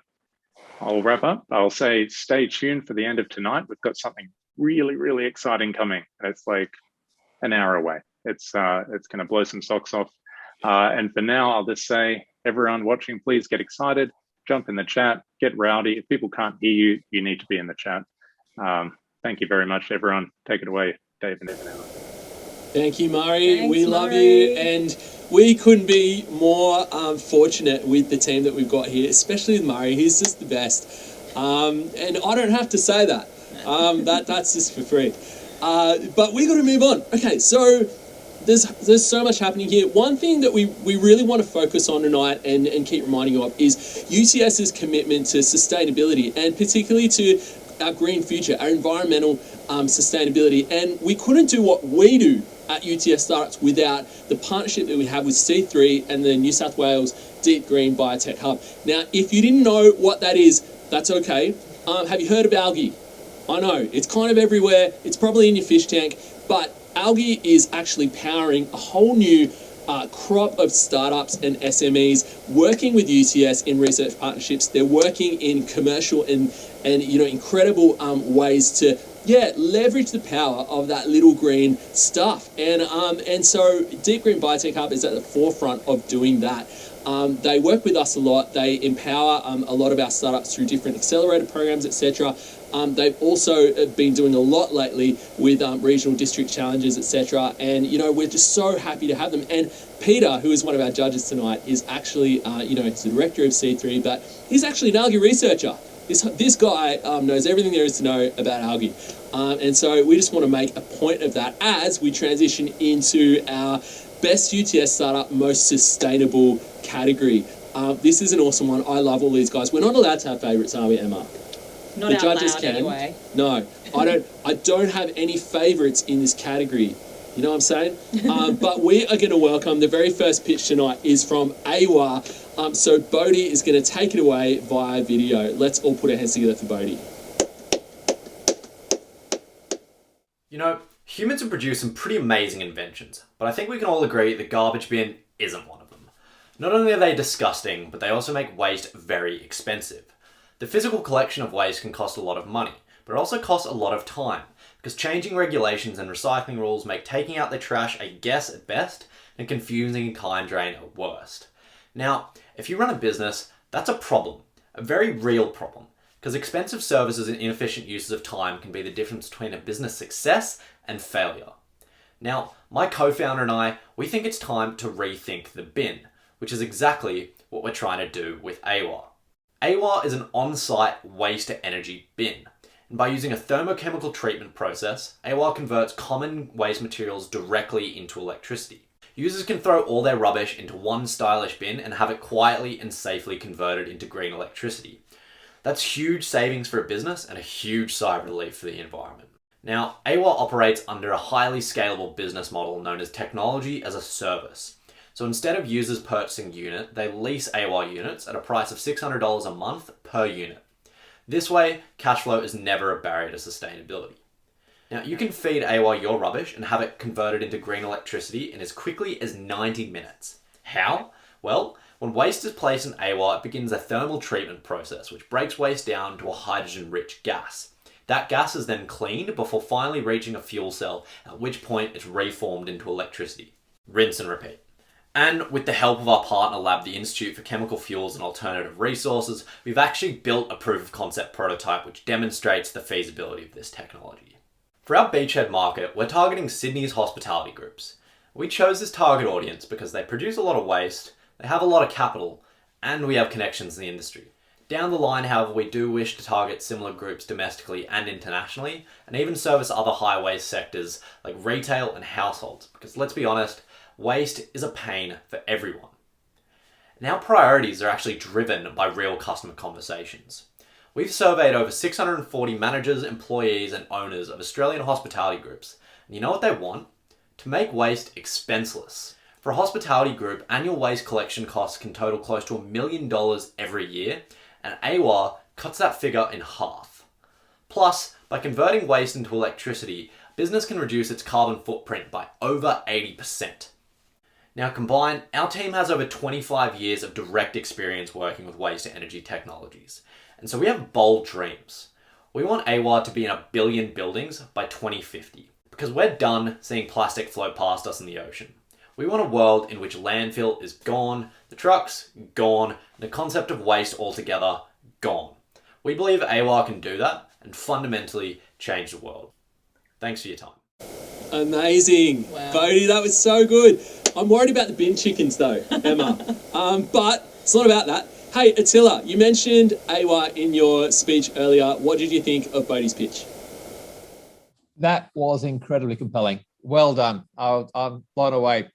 I'll wrap up. I'll say stay tuned for the end of tonight. We've got something really, really exciting coming. It's like an hour away. It's going to blow some socks off. And for now, I'll just say, everyone watching, please get excited, jump in the chat, get rowdy. If people can't hear you, you need to be in the chat. Thank you very much, everyone. Take it away, Dave and Evan. Thank you, Murray. Thanks, we love Murray. you, and we couldn't be more fortunate with the team that we've got here, especially with Murray. He's just the best, and I don't have to say that. That's just for free. But we got to move on. Okay, so there's so much happening here. One thing that we really want to focus on tonight and keep reminding you of is UTS's commitment to sustainability, and particularly to our green future, our environmental sustainability. And we couldn't do what we do at UTS Startups without the partnership that we have with C3 and the New South Wales Deep Green Biotech Hub. Now, if you didn't know what that is, that's okay. Have you heard of algae? I know, it's kind of everywhere. It's probably in your fish tank, but algae is actually powering a whole new crop of startups and SMEs working with UTS in research partnerships. They're working in commercial and incredible ways to leverage the power of that little green stuff. And so Deep Green Biotech Hub is at the forefront of doing that. They work with us a lot. They empower a lot of our startups through different accelerator programs, etc. They've also been doing a lot lately with regional district challenges, etc. And, we're just so happy to have them. And Peter, who is one of our judges tonight, is actually, he's the director of C3, but he's actually an algae researcher. This guy knows everything there is to know about algae. And so we just want to make a point of that as we transition into our Best UTS Startup Most Sustainable category. This is an awesome one. I love all these guys. We're not allowed to have favourites, are we, Emma? Not the out judges loud can. anyway. No, I don't have any favourites in this category. You know what I'm saying? But we are going to welcome, the very first pitch tonight is from AWA. So Bodhi is going to take it away via video. Let's all put our hands together for Bodhi. Humans have produced some pretty amazing inventions, but I think we can all agree the garbage bin isn't one of them. Not only are they disgusting, but they also make waste very expensive. The physical collection of waste can cost a lot of money, but it also costs a lot of time, because changing regulations and recycling rules make taking out the trash a guess at best, and confusing and time drain at worst. Now, if you run a business, that's a problem, a very real problem, because expensive services and inefficient uses of time can be the difference between a business success and failure. Now, my co-founder and I, we think it's time to rethink the bin, which is exactly what we're trying to do with AWA. AWA is an on-site waste-to-energy bin, and by using a thermochemical treatment process, AWA converts common waste materials directly into electricity. Users can throw all their rubbish into one stylish bin and have it quietly and safely converted into green electricity. That's huge savings for a business and a huge sigh of relief for the environment. Now, AWA operates under a highly scalable business model known as technology as a service. So instead of users purchasing unit, they lease AWA units at a price of $600 a month per unit. This way, cash flow is never a barrier to sustainability. Now, you can feed AWA your rubbish and have it converted into green electricity in as quickly as 90 minutes. How? Well, when waste is placed in AWA, it begins a thermal treatment process, which breaks waste down to a hydrogen-rich gas. That gas is then cleaned before finally reaching a fuel cell, at which point it's reformed into electricity. Rinse and repeat. And with the help of our partner lab, the Institute for Chemical Fuels and Alternative Resources, we've actually built a proof of concept prototype which demonstrates the feasibility of this technology. For our beachhead market, we're targeting Sydney's hospitality groups. We chose this target audience because they produce a lot of waste, they have a lot of capital, and we have connections in the industry. Down the line, however, we do wish to target similar groups domestically and internationally, and even service other high waste sectors like retail and households, because let's be honest, waste is a pain for everyone. And our priorities are actually driven by real customer conversations. We've surveyed over 640 managers, employees and owners of Australian hospitality groups. And you know what they want? To make waste expenseless. For a hospitality group, annual waste collection costs can total close to $1 million every year, and AWA cuts that figure in half. Plus, by converting waste into electricity, business can reduce its carbon footprint by over 80%. Now combined, our team has over 25 years of direct experience working with waste to energy technologies. And so we have bold dreams. We want AWA to be in 1 billion buildings by 2050, because we're done seeing plastic float past us in the ocean. We want a world in which landfill is gone, the trucks gone, and the concept of waste altogether gone. We believe AWA can do that and fundamentally change the world. Thanks for your time. Amazing. Wow. Bodhi, that was so good. I'm worried about the bin chickens though, Emma. But it's not about that. Hey, Attila, you mentioned AWA in your speech earlier. What did you think of Bodhi's pitch? That was incredibly compelling. Well done. I'm blown away.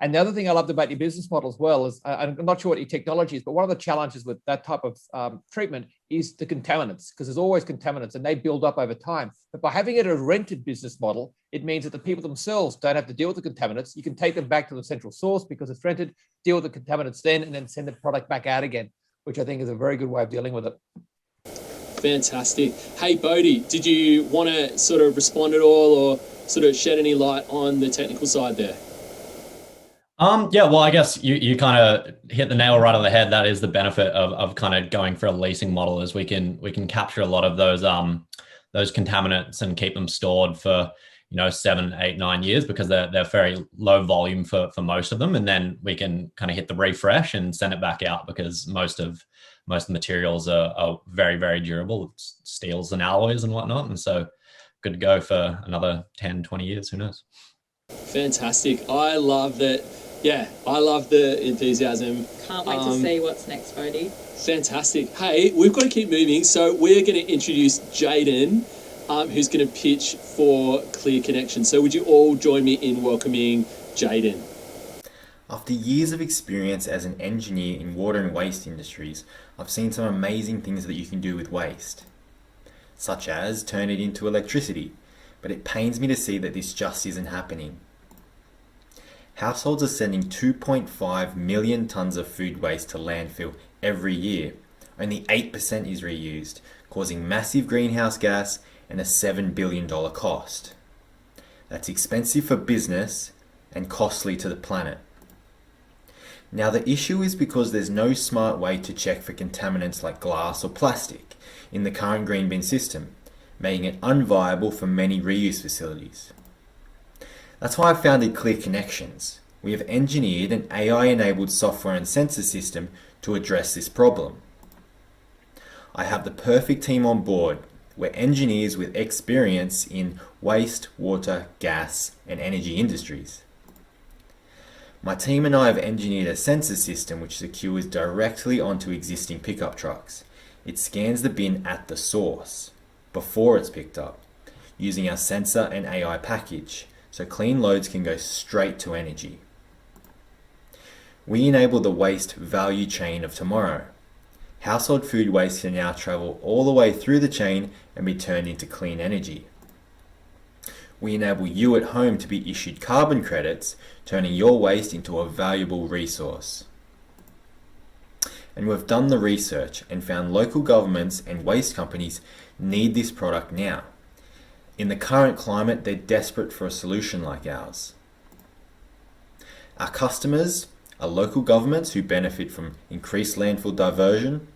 And the other thing I loved about your business model as well is, I'm not sure what your technology is, but one of the challenges with that type of treatment is the contaminants, because there's always contaminants and they build up over time. But by having it a rented business model, it means that the people themselves don't have to deal with the contaminants. You can take them back to the central source because it's rented, deal with the contaminants then, and then send the product back out again, which I think is a very good way of dealing with it. Fantastic. Hey, Bodhi, did you want to sort of respond at all or sort of shed any light on the technical side there? Yeah, well, I guess you kind of hit the nail right on the head. That is the benefit of kind of going for a leasing model, is we can capture a lot of those contaminants and keep them stored for 7, 8, 9 years, because they're very low volume for most of them, and then we can kind of hit the refresh and send it back out, because most of the materials are very, very durable, steels and alloys and whatnot, and so good to go for another 10, 20 years, who knows. Fantastic. I love that. Yeah, I love the enthusiasm. Can't wait to see what's next, Bodhi. Fantastic. Hey, we've got to keep moving, so we're going to introduce Jaden, who's going to pitch for Clear Connection. So would you all join me in welcoming Jaden? After years of experience as an engineer in water and waste industries, I've seen some amazing things that you can do with waste, such as turn it into electricity, but it pains me to see that this just isn't happening. Households are sending 2.5 million tonnes of food waste to landfill every year. Only 8% is reused, causing massive greenhouse gas and a $7 billion cost. That's expensive for business and costly to the planet. Now the issue is because there's no smart way to check for contaminants like glass or plastic in the current green bin system, making it unviable for many reuse facilities. That's why I founded Clear Connections. We have engineered an AI-enabled software and sensor system to address this problem. I have the perfect team on board. We're engineers with experience in waste, water, gas, and energy industries. My team and I have engineered a sensor system which secures directly onto existing pickup trucks. It scans the bin at the source, before it's picked up, using our sensor and AI package, so clean loads can go straight to energy. We enable the waste value chain of tomorrow. Household food waste can now travel all the way through the chain and be turned into clean energy. We enable you at home to be issued carbon credits, turning your waste into a valuable resource. And we've done the research and found local governments and waste companies need this product now. In the current climate, they're desperate for a solution like ours. Our customers are local governments who benefit from increased landfill diversion,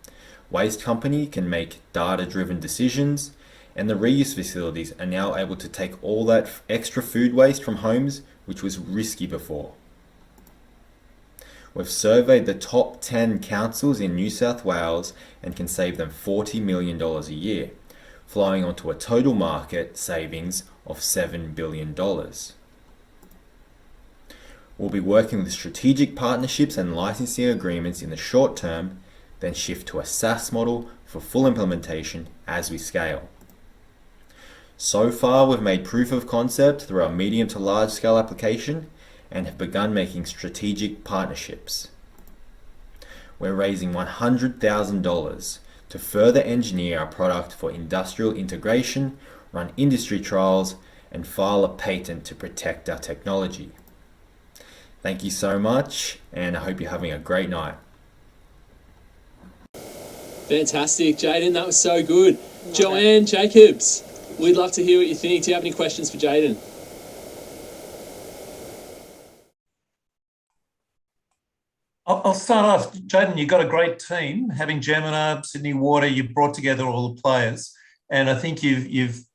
waste company can make data-driven decisions, and the reuse facilities are now able to take all that extra food waste from homes, which was risky before. We've surveyed the top 10 councils in New South Wales and can save them $40 million a year, flowing onto a total market savings of $7 billion. We'll be working with strategic partnerships and licensing agreements in the short term, then shift to a SaaS model for full implementation as we scale. So far, we've made proof of concept through our medium to large scale application and have begun making strategic partnerships. We're raising $100,000 to further engineer our product for industrial integration, run industry trials, and file a patent to protect our technology. Thank you so much, and I hope you're having a great night. Fantastic, Jaden. That was so good. Joanne Jacobs, we'd love to hear what you think. Do you have any questions for Jaden? I'll start off. Jaden, you've got a great team. Having Gemini, Sydney Water, you've brought together all the players. And I think you've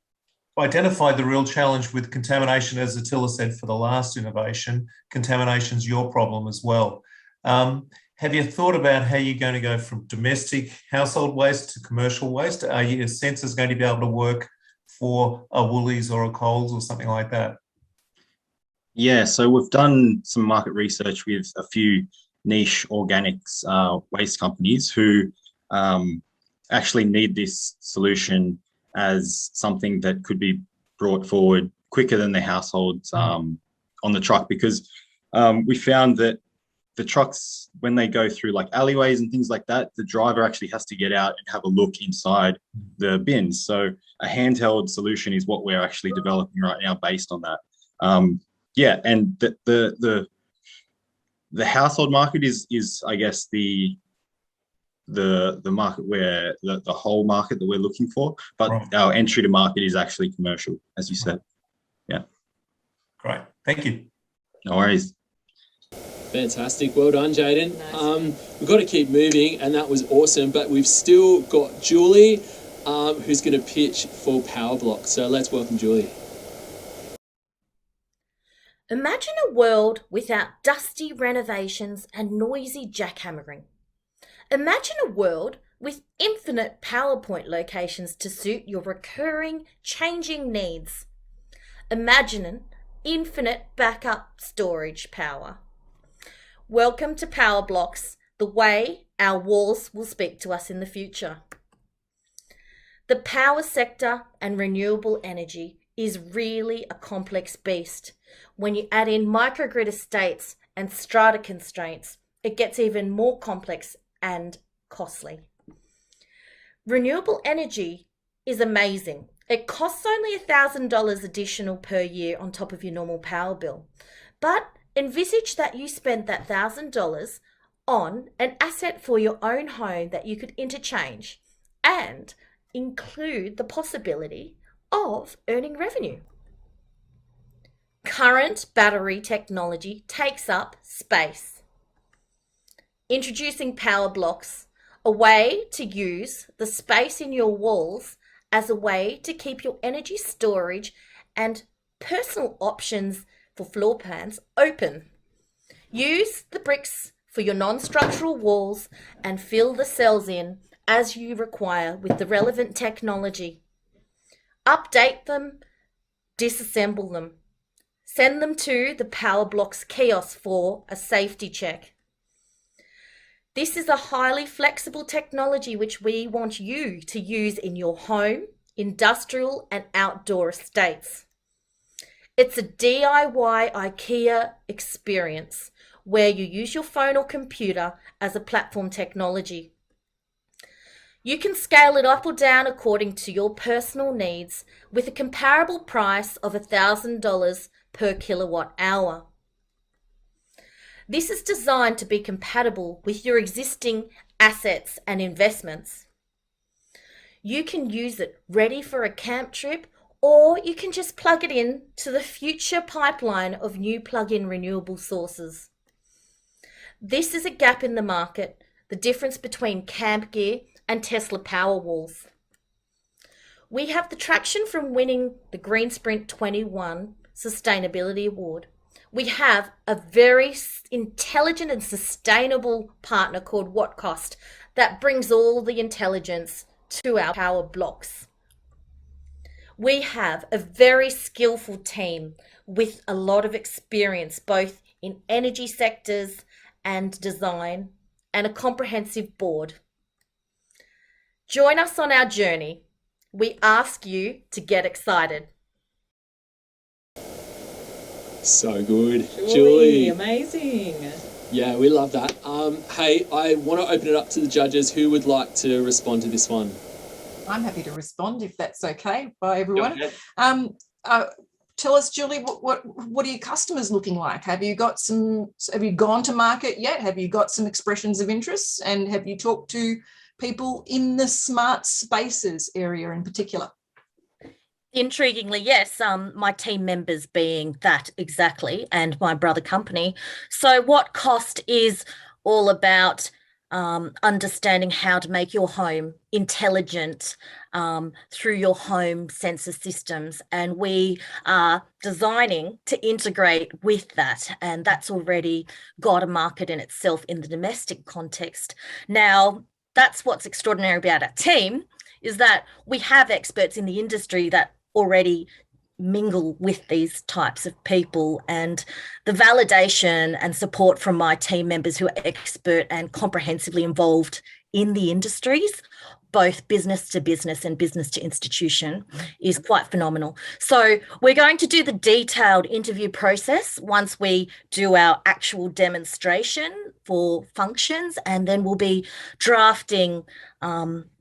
identified the real challenge with contamination, as Attila said, for the last innovation. Contamination's your problem as well. Have you thought about how you're going to go from domestic household waste to commercial waste? Are your sensors going to be able to work for a Woolies or a Coles or something like that? Yeah, so we've done some market research with a few niche organics waste companies who actually need this solution as something that could be brought forward quicker than their households on the truck, because we found that the trucks, when they go through like alleyways and things like that, the driver actually has to get out and have a look inside the bins. So a handheld solution is what we're actually developing right now based on that. Yeah, and the household market is I guess the market where the whole market that we're looking for, but our entry to market is actually commercial, as you said. Yeah. Great. Thank you. No worries. Fantastic. Well done, Jaden. We've got to keep moving, and that was awesome, but we've still got Julie, who's going to pitch for PowerBlock. So let's welcome Julie. Imagine a world without dusty renovations and noisy jackhammering. Imagine a world with infinite PowerPoint locations to suit your recurring, changing needs. Imagine an infinite backup storage power. Welcome to PowerBlocks, the way our walls will speak to us in the future. The power sector and renewable energy is really a complex beast. When you add in microgrid estates and strata constraints, it gets even more complex and costly. Renewable energy is amazing. It costs only $1,000 additional per year on top of your normal power bill. But envisage that you spent that $1,000 on an asset for your own home that you could interchange and include the possibility of earning revenue. Current battery technology takes up space. Introducing PowerBlocks, a way to use the space in your walls as a way to keep your energy storage and personal options for floor plans open. Use the bricks for your non-structural walls and fill the cells in as you require with the relevant technology. Update them, disassemble them. Send them to the PowerBlocks kiosk for a safety check. This is a highly flexible technology which we want you to use in your home, industrial and outdoor estates. It's a DIY IKEA experience where you use your phone or computer as a platform technology. You can scale it up or down according to your personal needs with a comparable price of $1,000 per kilowatt hour. This is designed to be compatible with your existing assets and investments. You can use it ready for a camp trip, or you can just plug it in to the future pipeline of new plug-in renewable sources. This is a gap in the market, the difference between camp gear and Tesla Powerwalls. We have the traction from winning the Green Sprint 21 Sustainability Award. We have a very intelligent and sustainable partner called WhatCost that brings all the intelligence to our PowerBlocks. We have a very skillful team with a lot of experience both in energy sectors and design, and a comprehensive board. Join us on our journey. We ask you to get excited. So good. Julie, amazing. Yeah, we love that. Hey, I want to open it up to the judges. Who would like to respond to this one? I'm happy to respond if that's okay by everyone. Tell us, Julie, what are your customers looking like? Have you gone to market yet? Have you got some expressions of interest? And have you talked to people in the smart spaces area in particular? Intriguingly, yes, my team members being that exactly, and my brother company. So what cost is all about understanding how to make your home intelligent through your home sensor systems. And we are designing to integrate with that. And that's already got a market in itself in the domestic context. Now, that's what's extraordinary about our team, is that we have experts in the industry that already mingle with these types of people, and the validation and support from my team members who are expert and comprehensively involved in the industries, both business to business and business to institution, is quite phenomenal. So we're going to do the detailed interview process once we do our actual demonstration for functions, and then we'll be drafting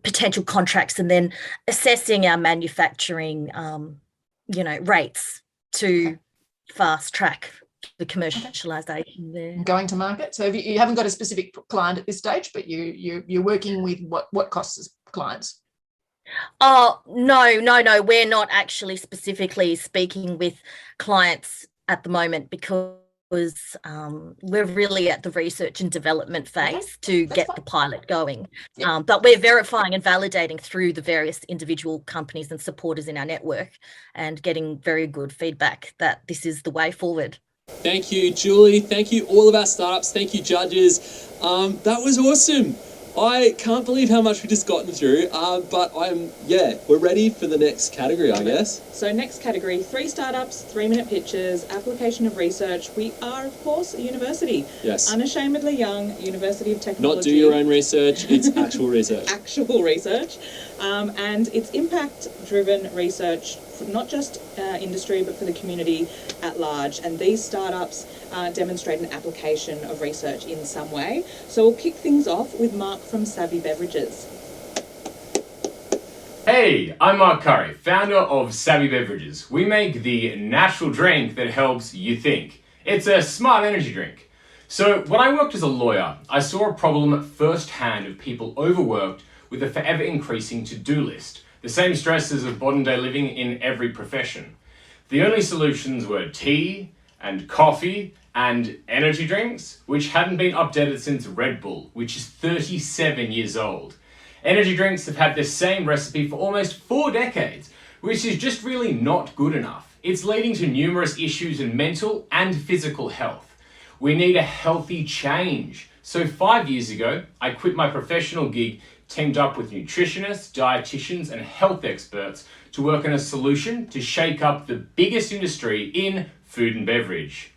potential contracts and then assessing our manufacturing rates to fast track the commercialization there. Going to market. So you haven't got a specific client at this stage, but you're working with what costs clients? Oh, no. We're not actually specifically speaking with clients at the moment because we're really at the research and development phase to get the pilot going. But we're verifying and validating through the various individual companies and supporters in our network and getting very good feedback that this is the way forward. Thank you, Julie. Thank you, all of our startups. Thank you, judges. That was awesome. I can't believe how much we've just gotten through, but we're ready for the next category, I guess. So next category, 3 startups, 3-minute pitches, application of research. We are, of course, a university. Yes. Unashamedly young, University of Technology. Not do your own research, it's actual research. Actual research. And it's impact-driven research, for not just industry, but for the community at large. And these startups demonstrate an application of research in some way. So we'll kick things off with Mark from Savvy Beverages. Hey, I'm Mark Curry, founder of Savvy Beverages. We make the natural drink that helps you think. It's a smart energy drink. So when I worked as a lawyer, I saw a problem firsthand of people overworked with a forever increasing to-do list. The same stresses of modern day living in every profession. The only solutions were tea and coffee and energy drinks, which hadn't been updated since Red Bull, which is 37 years old. Energy drinks have had the same recipe for almost 4 decades, which is just really not good enough. It's leading to numerous issues in mental and physical health. We need a healthy change. So 5 years ago, I quit my professional gig, teamed up with nutritionists, dietitians, and health experts to work on a solution to shake up the biggest industry in food and beverage.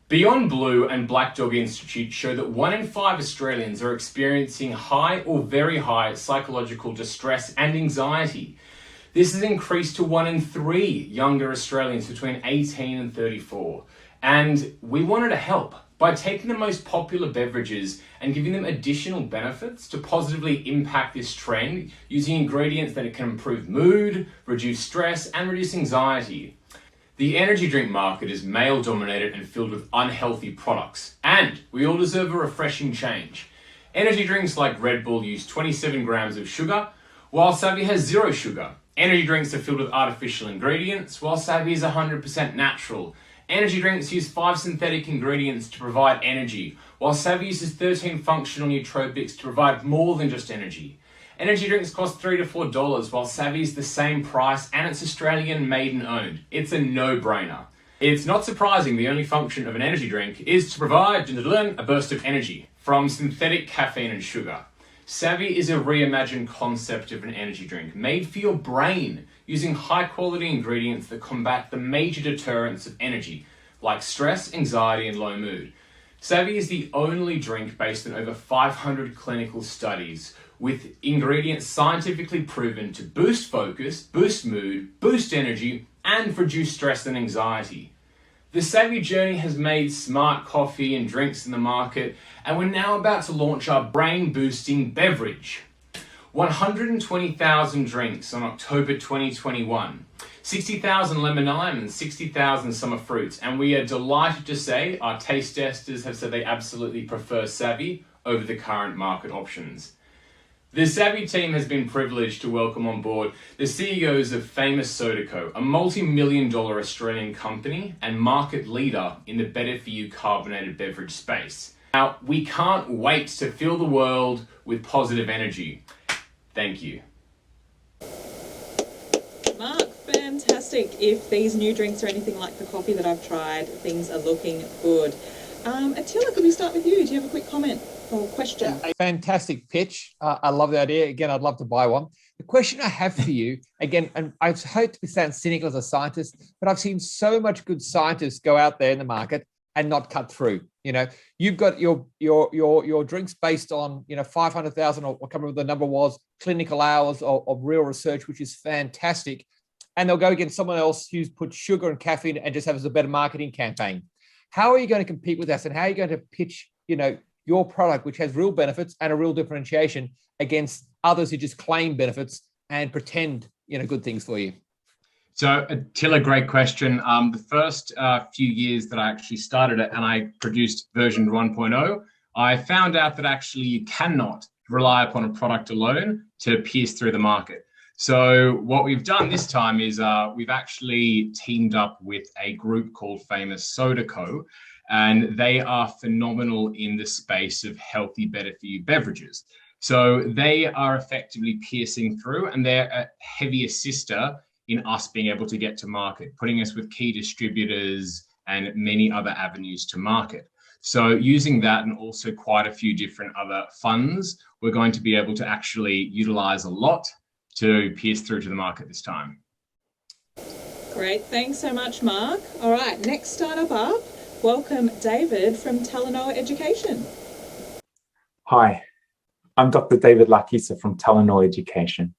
Beyond Blue and Black Dog Institute show that 1 in 5 Australians are experiencing high or very high psychological distress and anxiety. This has increased to 1 in 3 younger Australians between 18 and 34. And we wanted to help by taking the most popular beverages and giving them additional benefits to positively impact this trend using ingredients that can improve mood, reduce stress, and reduce anxiety. The energy drink market is male-dominated and filled with unhealthy products, and we all deserve a refreshing change. Energy drinks like Red Bull use 27 grams of sugar, while Savvy has 0 sugar. Energy drinks are filled with artificial ingredients, while Savvy is 100% natural. Energy drinks use 5 synthetic ingredients to provide energy, while Savvy uses 13 functional nootropics to provide more than just energy. Energy drinks cost $3 to $4, while Savvy is the same price and it's Australian made and owned. It's a no-brainer. It's not surprising the only function of an energy drink is to provide a burst of energy from synthetic caffeine and sugar. Savvy is a reimagined concept of an energy drink made for your brain using high-quality ingredients that combat the major deterrents of energy, like stress, anxiety, and low mood. Savvy is the only drink based on over 500 clinical studies with ingredients scientifically proven to boost focus, boost mood, boost energy, and reduce stress and anxiety. The Savvy journey has made smart coffee and drinks in the market, and we're now about to launch our brain-boosting beverage. 120,000 drinks on October 2021, 60,000 lemon lime and 60,000 summer fruits, and we are delighted to say our taste testers have said they absolutely prefer Savvy over the current market options. The Savvy team has been privileged to welcome on board the CEOs of Famous Soda Co, a multi-million-dollar Australian company and market leader in the better-for-you carbonated beverage space. Now, we can't wait to fill the world with positive energy. Thank you. Mark, fantastic. If these new drinks are anything like the coffee that I've tried, things are looking good. Attila, could we start with you? Do you have a quick comment or question? A fantastic pitch. I love the idea. Again, I'd love to buy one. The question I have for you, again, and I hope to sound cynical as a scientist, but I've seen so much good scientists go out there in the market and not cut through. You know, you've got your drinks based on 500,000 or whatever the number was, clinical hours of real research, which is fantastic. And they'll go against someone else who's put sugar and caffeine and just has a better marketing campaign. How are you going to compete with us, and how are you going to pitch, your product, which has real benefits and a real differentiation, against others who just claim benefits and pretend, good things for you? So, Attila, great question. The first few years that I actually started it and I produced version 1.0, I found out that actually you cannot rely upon a product alone to pierce through the market. So what we've done this time is we've actually teamed up with a group called Famous Soda Co, and they are phenomenal in the space of healthy, better-for-you beverages. So they are effectively piercing through, and they're a heavy assister in us being able to get to market, putting us with key distributors and many other avenues to market. So using that and also quite a few different other funds, we're going to be able to actually utilize a lot to pierce through to the market this time. Great, thanks so much, Mark. All right, next startup up, welcome David from Talanoa Education. Hi, I'm Dr. David Lakisa from Talanoa Education.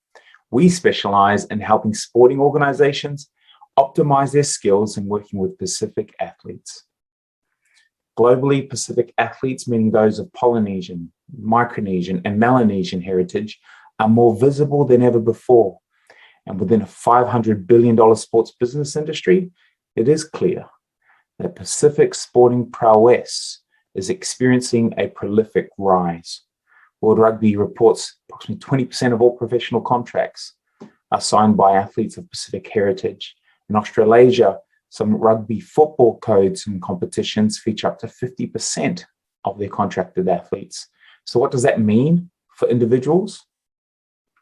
We specialize in helping sporting organizations optimize their skills in working with Pacific athletes. Globally, Pacific athletes, meaning those of Polynesian, Micronesian, and Melanesian heritage, are more visible than ever before. And within a $500 billion sports business industry, it is clear that Pacific sporting prowess is experiencing a prolific rise. World Rugby reports approximately 20% of all professional contracts are signed by athletes of Pacific heritage. In Australasia, some rugby football codes and competitions feature up to 50% of their contracted athletes. So what does that mean for individuals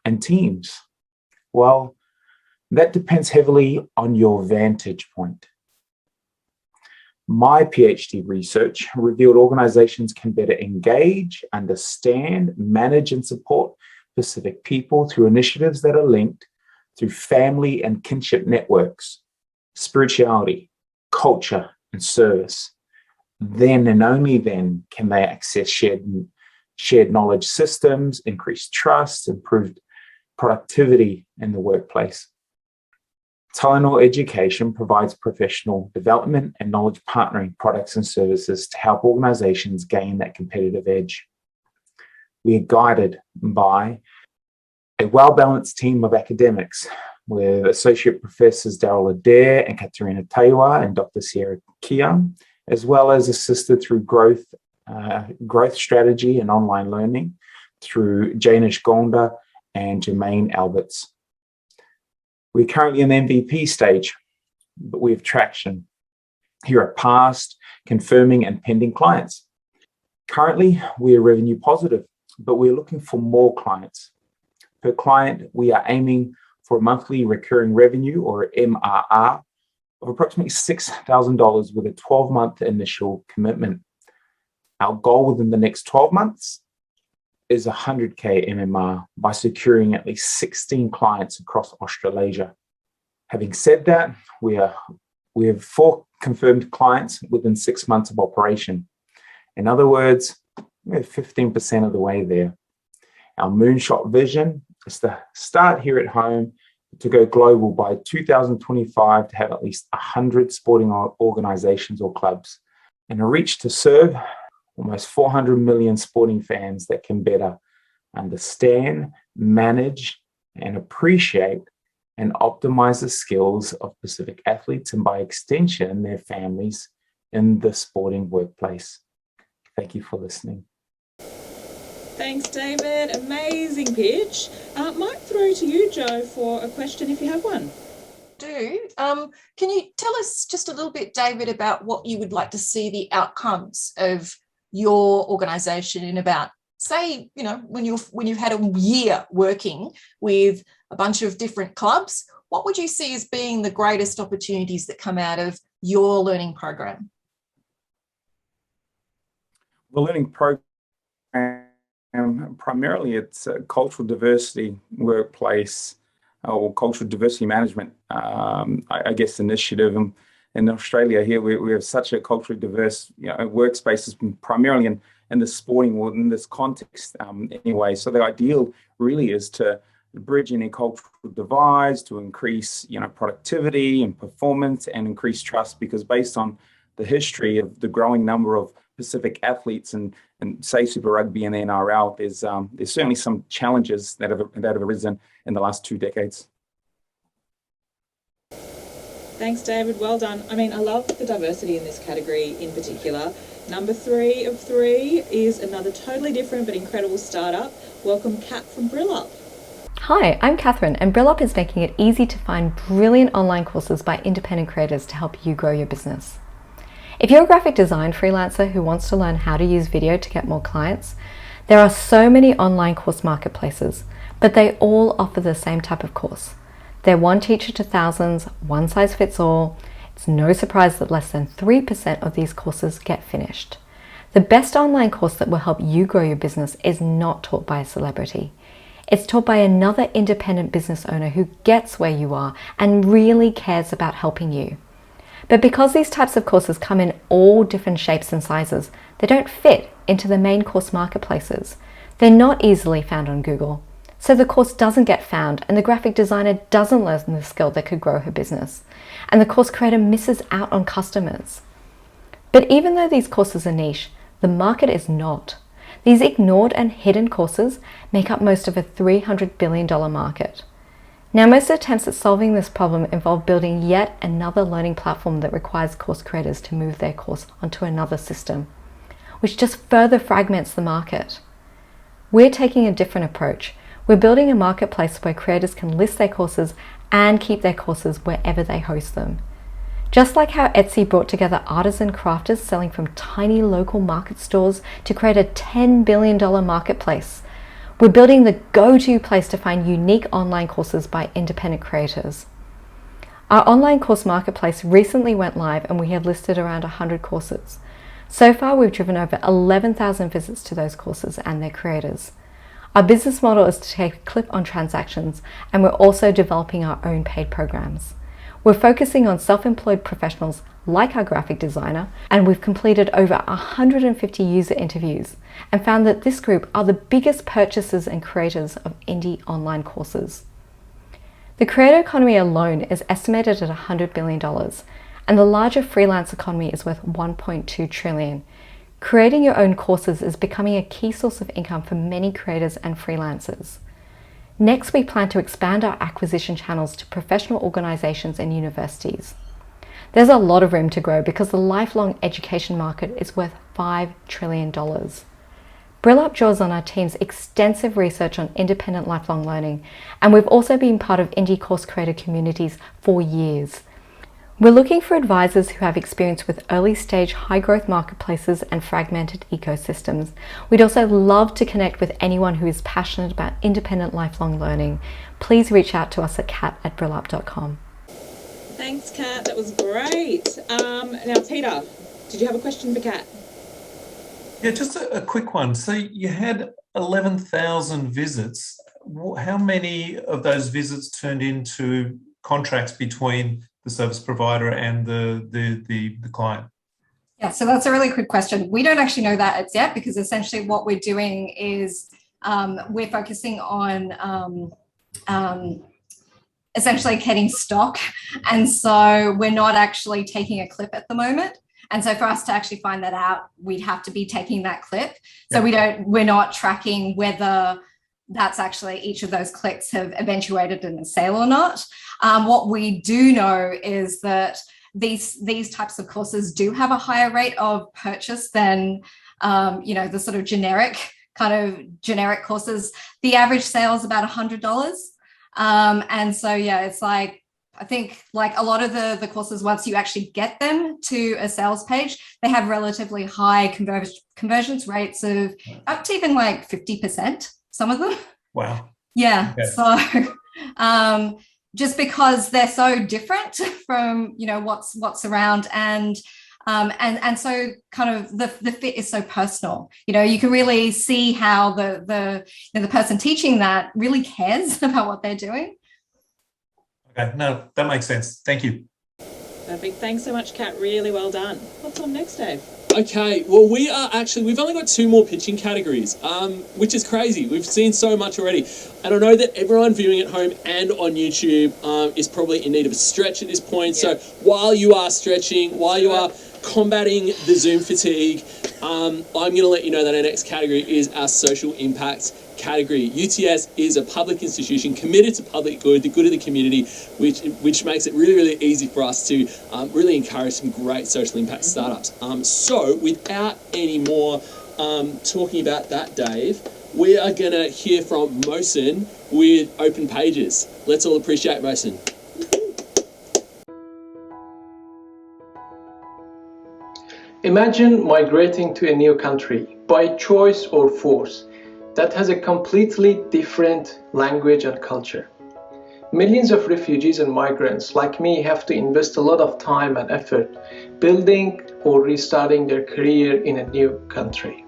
and teams? Well, that depends heavily on your vantage point. My PhD research revealed organizations can better engage, understand, manage, and support Pacific people through initiatives that are linked through family and kinship networks, spirituality, culture, and service. Then and only then can they access shared knowledge systems, increase trust, improved productivity in the workplace. Talanoa Education provides professional development and knowledge partnering products and services to help organizations gain that competitive edge. We are guided by a well-balanced team of academics with Associate Professors Daryl Adair and Katerina Taiwa and Dr. Sierra Kian, as well as assisted through growth strategy and online learning through Janish Gonda and Jermaine Alberts. We're currently in the MVP stage, but we have traction. Here are past, confirming, and pending clients. Currently, we are revenue positive, but we're looking for more clients. Per client, we are aiming for a monthly recurring revenue, or MRR, of approximately $6,000 with a 12-month initial commitment. Our goal within the next 12 months is 100K MMR by securing at least 16 clients across Australasia. Having said that, we have 4 confirmed clients within 6 months of operation. In other words, we're 15% of the way there. Our moonshot vision is to start here at home to go global by 2025, to have at least 100 sporting organizations or clubs, and a reach to serve almost 400 million sporting fans that can better understand, manage, and appreciate and optimize the skills of Pacific athletes, and by extension, their families in the sporting workplace. Thank you for listening. Thanks, David. Amazing pitch. Might throw to you, Joe, for a question if you have one. Can you tell us just a little bit, David, about what you would like to see the outcomes of your organisation in about, say, when you've had a year working with a bunch of different clubs, what would you see as being the greatest opportunities that come out of your learning program? The learning program, primarily it's cultural diversity workplace or cultural diversity management, I guess, initiative. And in Australia here, we have such a culturally diverse workspaces, primarily in the sporting world, in this context anyway. So the ideal really is to bridge any cultural divides, to increase productivity and performance and increase trust, because based on the history of the growing number of Pacific athletes and say Super Rugby and the NRL, there's certainly some challenges that have arisen in the last 2 decades. Thanks, David. Well done. I mean, I love the diversity in this category in particular. Number 3 of 3 is another totally different but incredible startup. Welcome, Kat from Brillup. Hi, I'm Catherine, and Brillup is making it easy to find brilliant online courses by independent creators to help you grow your business. If you're a graphic design freelancer who wants to learn how to use video to get more clients, there are so many online course marketplaces, but they all offer the same type of course. They're one teacher to thousands, one size fits all. It's no surprise that less than 3% of these courses get finished. The best online course that will help you grow your business is not taught by a celebrity. It's taught by another independent business owner who gets where you are and really cares about helping you. But because these types of courses come in all different shapes and sizes, they don't fit into the main course marketplaces. They're not easily found on Google. So the course doesn't get found, and the graphic designer doesn't learn the skill that could grow her business. And the course creator misses out on customers. But even though these courses are niche, the market is not. These ignored and hidden courses make up most of a $300 billion market. Now, most attempts at solving this problem involve building yet another learning platform that requires course creators to move their course onto another system, which just further fragments the market. We're taking a different approach. We're building a marketplace where creators can list their courses and keep their courses wherever they host them. Just like how Etsy brought together artisan crafters selling from tiny local market stores to create a $10 billion marketplace, we're building the go-to place to find unique online courses by independent creators. Our online course marketplace recently went live, and we have listed around 100 courses. So far, we've driven over 11,000 visits to those courses and their creators. Our business model is to take a clip on transactions, and we're also developing our own paid programs. We're focusing on self-employed professionals like our graphic designer, and we've completed over 150 user interviews and found that this group are the biggest purchasers and creators of indie online courses. The creator economy alone is estimated at $100 billion, and the larger freelance economy is worth $1.2 trillion. Creating your own courses is becoming a key source of income for many creators and freelancers. Next, we plan to expand our acquisition channels to professional organizations and universities. There's a lot of room to grow because the lifelong education market is worth $5 trillion. Brillup draws on our team's extensive research on independent lifelong learning, and we've also been part of indie course creator communities for years. We're looking for advisors who have experience with early stage high growth marketplaces and fragmented ecosystems. We'd also love to connect with anyone who is passionate about independent lifelong learning. Please reach out to us at kat@brillup.com. Thanks, Kat. That was great. Now, Peter, did you have a question for Kat? Yeah, just a quick one. So you had 11,000 visits. How many of those visits turned into contracts between the service provider and the client? Yeah, so that's a really quick question. We don't actually know that as yet, because essentially what we're doing is we're focusing on essentially getting stock. And so we're not actually taking a clip at the moment. And so for us to actually find that out, we'd have to be taking that clip. So we're not tracking whether that's actually each of those clicks have eventuated in a sale or not. What we do know is that these types of courses do have a higher rate of purchase than, the sort of generic courses. The average sale is about $100. And so, it's like, I think like a lot of the courses, once you actually get them to a sales page, they have relatively high conversions rates of up to even like 50%, some of them. Wow. Yeah. Okay. So just because they're so different from, what's around, and so kind of the fit is so personal. You can really see how the person teaching that really cares about what they're doing. Okay, no, that makes sense. Thank you. Perfect. Thanks so much, Kat. Really well done. What's on next, Dave? Okay, well, we've only got 2 more pitching categories, which is crazy. We've seen so much already. And I know that everyone viewing at home and on YouTube is probably in need of a stretch at this point. Yeah. So while you are stretching, while you are combating the Zoom fatigue, I'm going to let you know that our next category is our social impact category. UTS is a public institution committed to public good, the good of the community, which makes it really, really easy for us to really encourage some great social impact startups. So without any more talking about that, Dave, we are going to hear from Mohsen with Open Pages. Let's all appreciate Mohsen. Imagine migrating to a new country by choice or force that has a completely different language and culture. Millions of refugees and migrants like me have to invest a lot of time and effort building or restarting their career in a new country.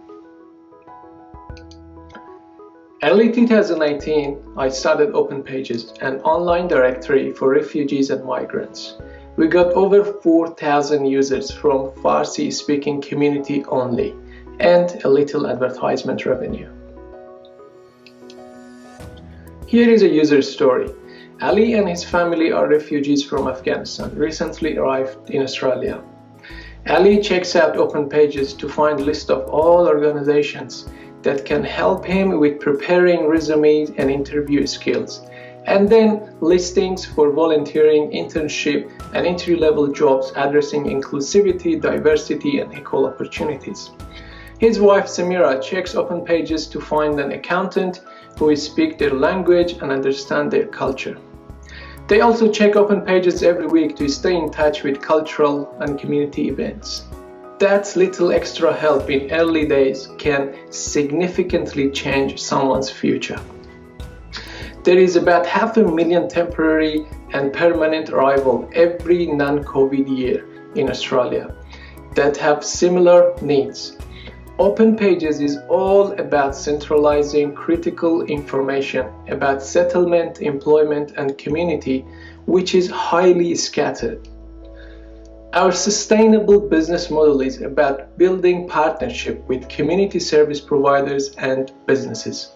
Early 2018, I started Open Pages, an online directory for refugees and migrants. We got over 4,000 users from Farsi-speaking community only, and a little advertisement revenue. Here is a user story. Ali and his family are refugees from Afghanistan, recently arrived in Australia. Ali checks out Open Pages to find a list of all organizations that can help him with preparing resumes and interview skills, and then listings for volunteering, internship, and entry-level jobs addressing inclusivity, diversity, and equal opportunities. His wife Samira checks Open Pages to find an accountant who speaks their language and understand their culture. They also check Open Pages every week to stay in touch with cultural and community events. That little extra help in early days can significantly change someone's future. There is about 500,000 temporary and permanent arrival every non-COVID year in Australia that have similar needs. Open Pages is all about centralizing critical information about settlement, employment, and community, which is highly scattered. Our sustainable business model is about building partnership with community service providers and businesses.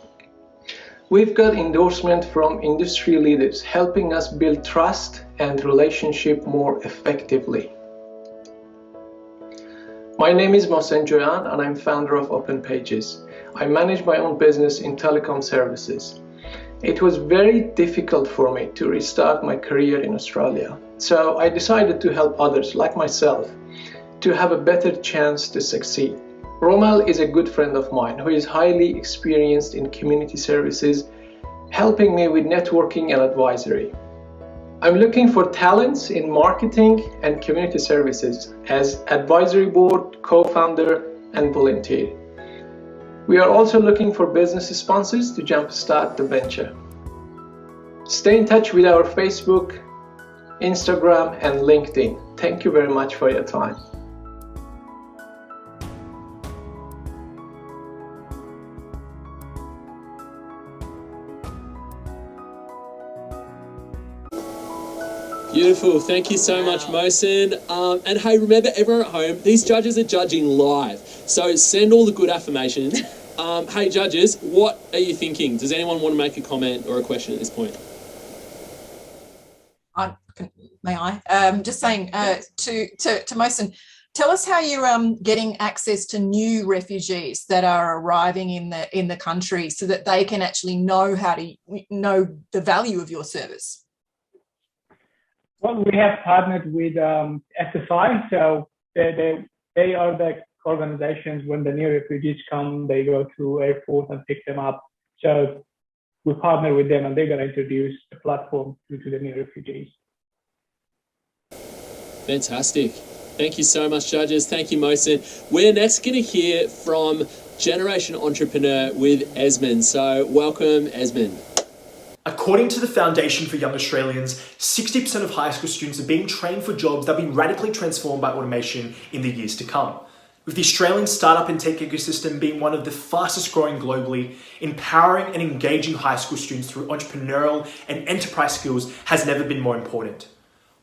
We've got endorsement from industry leaders helping us build trust and relationship more effectively. My name is Mohsen Joyan and I'm founder of Open Pages. I manage my own business in telecom services. It was very difficult for me to restart my career in Australia, so I decided to help others like myself to have a better chance to succeed. Romal is a good friend of mine who is highly experienced in community services, helping me with networking and advisory. I'm looking for talents in marketing and community services as advisory board, co-founder, and volunteer. We are also looking for business sponsors to jumpstart the venture. Stay in touch with our Facebook, Instagram, and LinkedIn. Thank you very much for your time. Beautiful. Thank you so much, Mohsen. And hey, remember, everyone at home, these judges are judging live. So send all the good affirmations. Hey, judges, what are you thinking? Does anyone want to make a comment or a question at this point? may I? Just saying to Mohsen, tell us how you're getting access to new refugees that are arriving in the country, so that they can actually know how to know the value of your service. Well, we have partnered with SSI, so they are the organizations. When the new refugees come, they go to airport and pick them up. So we partner with them, and they're going to introduce the platform to the new refugees. Fantastic. Thank you so much, judges. Thank you, Mohsen. We're next going to hear from Generation Entrepreneur with Esmond. So welcome, Esmond. According to the Foundation for Young Australians, 60% of high school students are being trained for jobs that will be radically transformed by automation in the years to come. With the Australian startup and tech ecosystem being one of the fastest growing globally, empowering and engaging high school students through entrepreneurial and enterprise skills has never been more important.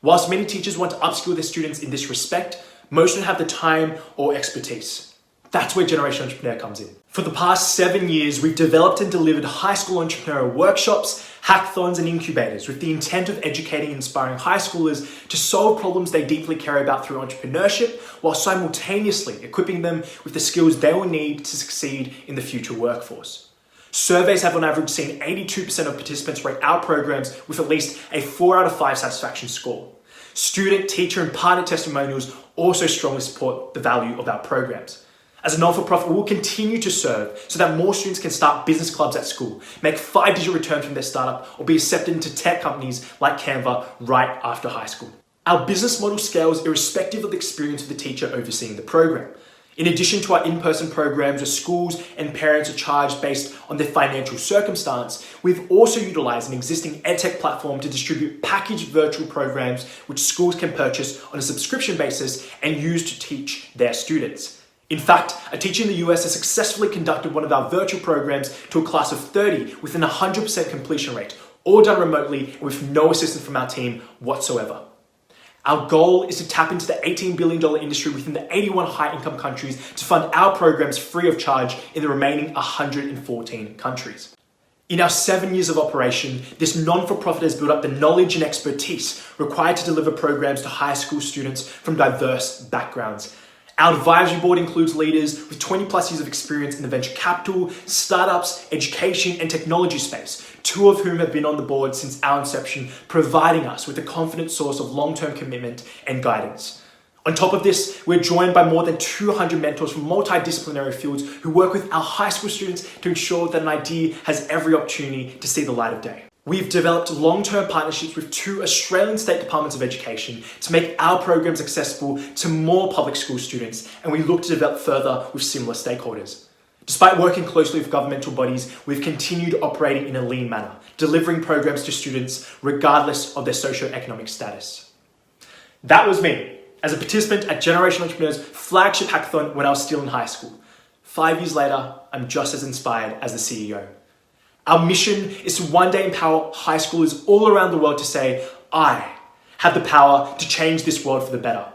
Whilst many teachers want to upskill their students in this respect, most don't have the time or expertise. That's where Generation Entrepreneur comes in. For the past 7 years, we've developed and delivered high school entrepreneurial workshops, hackathons, and incubators with the intent of educating and inspiring high schoolers to solve problems they deeply care about through entrepreneurship, while simultaneously equipping them with the skills they will need to succeed in the future workforce. Surveys have on average seen 82% of participants rate our programs with at least a 4 out of 5 satisfaction score. Student, teacher, and partner testimonials also strongly support the value of our programs. As a non-for-profit, we will continue to serve so that more students can start business clubs at school, make 5-digit returns from their startup, or be accepted into tech companies like Canva right after high school. Our business model scales irrespective of the experience of the teacher overseeing the program. In addition to our in-person programs where schools and parents are charged based on their financial circumstance, we've also utilised an existing edtech platform to distribute packaged virtual programs which schools can purchase on a subscription basis and use to teach their students. In fact, a teacher in the US has successfully conducted one of our virtual programs to a class of 30 within a 100% completion rate, all done remotely and with no assistance from our team whatsoever. Our goal is to tap into the $18 billion industry within the 81 high-income countries to fund our programs free of charge in the remaining 114 countries. In our 7 years of operation, this non-for-profit has built up the knowledge and expertise required to deliver programs to high school students from diverse backgrounds. Our advisory board includes leaders with 20 plus years of experience in the venture capital, startups, education, and technology space, 2 of whom have been on the board since our inception, providing us with a confident source of long-term commitment and guidance. On top of this, we're joined by more than 200 mentors from multidisciplinary fields who work with our high school students to ensure that an idea has every opportunity to see the light of day. We've developed long-term partnerships with 2 Australian State Departments of Education to make our programs accessible to more public school students, and we look to develop further with similar stakeholders. Despite working closely with governmental bodies, we've continued operating in a lean manner, delivering programs to students regardless of their socioeconomic status. That was me, as a participant at Generation Entrepreneur's flagship hackathon when I was still in high school. 5 years later, I'm just as inspired as the CEO. Our mission is to one day empower high schoolers all around the world to say, I have the power to change this world for the better.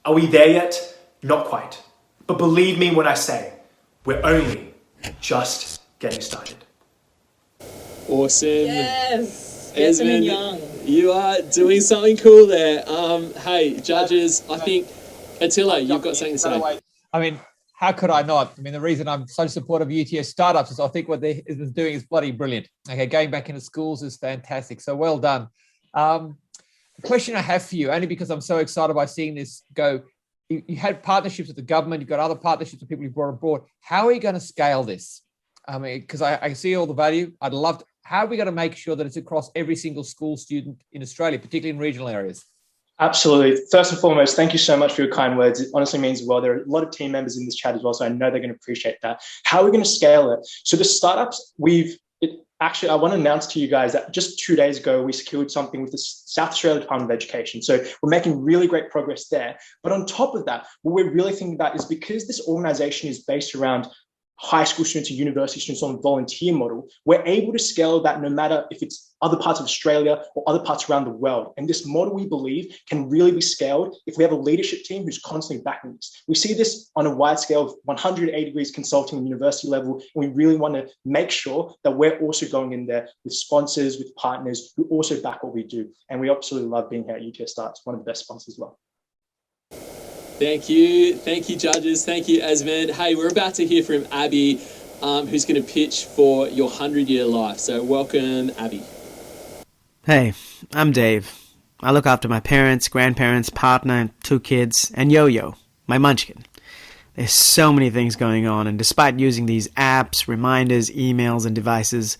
Are we there yet? Not quite. But believe me when I say, we're only just getting started. Awesome. Yes. Esmond, Young. You are doing something cool there. Hey, judges, I think, Attila, you've got something to say. I mean, how could I not? I mean, the reason I'm so supportive of UTS Startups is I think what they're doing is bloody brilliant. Okay, going back into schools is fantastic. So well done. The question I have for you, only because I'm so excited by seeing this go, you had partnerships with the government, you've got other partnerships with people you brought aboard. How are you going to scale this? I mean, because I see all the value. I'd love to, how are we going to make sure that it's across every single school student in Australia, particularly in regional areas? Absolutely. First and foremost, thank you so much for your kind words. It honestly means well. There are a lot of team members in this chat as well, so I know they're going to appreciate that. How are we going to scale it? So the startups, I want to announce to you guys that just 2 days ago, we secured something with the South Australia Department of Education. So we're making really great progress there. But on top of that, what we're really thinking about is because this organization is based around high school students or university students on the volunteer model, we're able to scale that no matter if it's other parts of Australia or other parts around the world. And this model, we believe, can really be scaled if we have a leadership team who's constantly backing this. We see this on a wide scale of 180 degrees consulting at university level, and we really want to make sure that we're also going in there with sponsors, with partners who also back what we do. And we absolutely love being here at UTS Startups, one of the best sponsors as well. Thank you, judges. Thank you, Esmond. Hey, we're about to hear from Abby, who's going to pitch for your 100-year life. So welcome, Abby. Hey, I'm Dave. I look after my parents, grandparents, partner, 2 kids, and Yo-Yo, my munchkin. There's so many things going on, and despite using these apps, reminders, emails, and devices,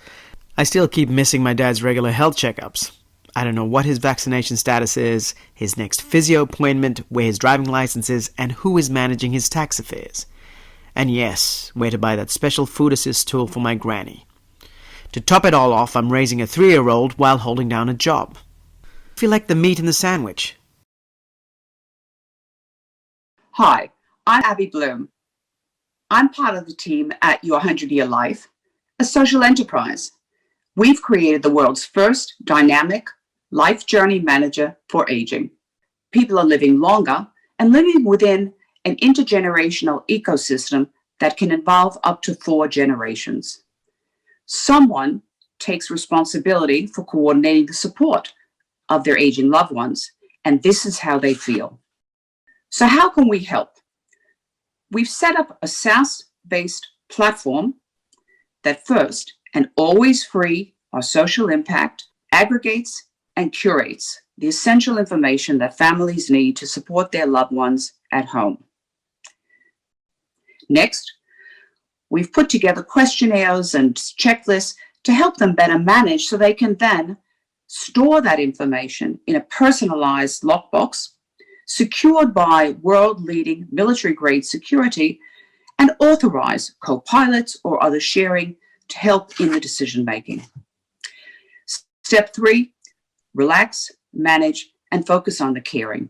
I still keep missing my dad's regular health checkups. I don't know what his vaccination status is, his next physio appointment, where his driving license is, and who is managing his tax affairs. And yes, where to buy that special food assist tool for my granny. To top it all off, I'm raising a 3-year-old while holding down a job. I feel like the meat in the sandwich. Hi, I'm Abby Bloom. I'm part of the team at Your 100-Year Life, a social enterprise. We've created the world's first dynamic life journey manager for aging. People are living longer and living within an intergenerational ecosystem that can involve up to 4 generations. Someone takes responsibility for coordinating the support of their aging loved ones, and this is how they feel. So how can we help? We've set up a SaaS-based platform that first and always free our social impact aggregates and curates the essential information that families need to support their loved ones at home. Next, we've put together questionnaires and checklists to help them better manage so they can then store that information in a personalized lockbox, secured by world-leading military-grade security, and authorize co-pilots or other sharing to help in the decision-making. Step 3, relax, manage, and focus on the caring.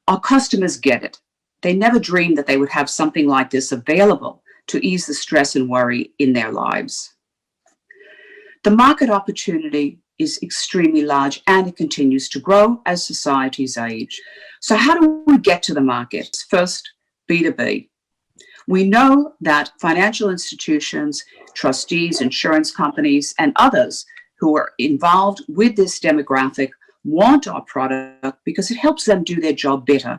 Our customers get it. They never dreamed that they would have something like this available to ease the stress and worry in their lives. The market opportunity is extremely large and it continues to grow as societies age. So how do we get to the market? First, B2B. We know that financial institutions, trustees, insurance companies, and others who are involved with this demographic want our product because it helps them do their job better.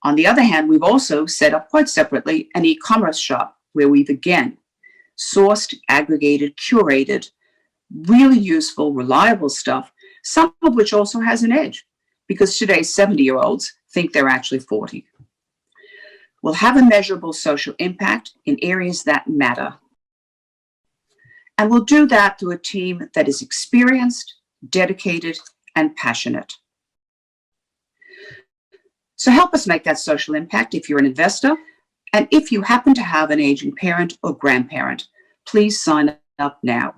On the other hand, we've also set up quite separately an e-commerce shop where we've again sourced, aggregated, curated, really useful, reliable stuff, some of which also has an edge because today's 70-year-olds think they're actually 40. We'll have a measurable social impact in areas that matter. And we'll do that through a team that is experienced, dedicated, and passionate. So help us make that social impact if you're an investor. And if you happen to have an aging parent or grandparent, please sign up now.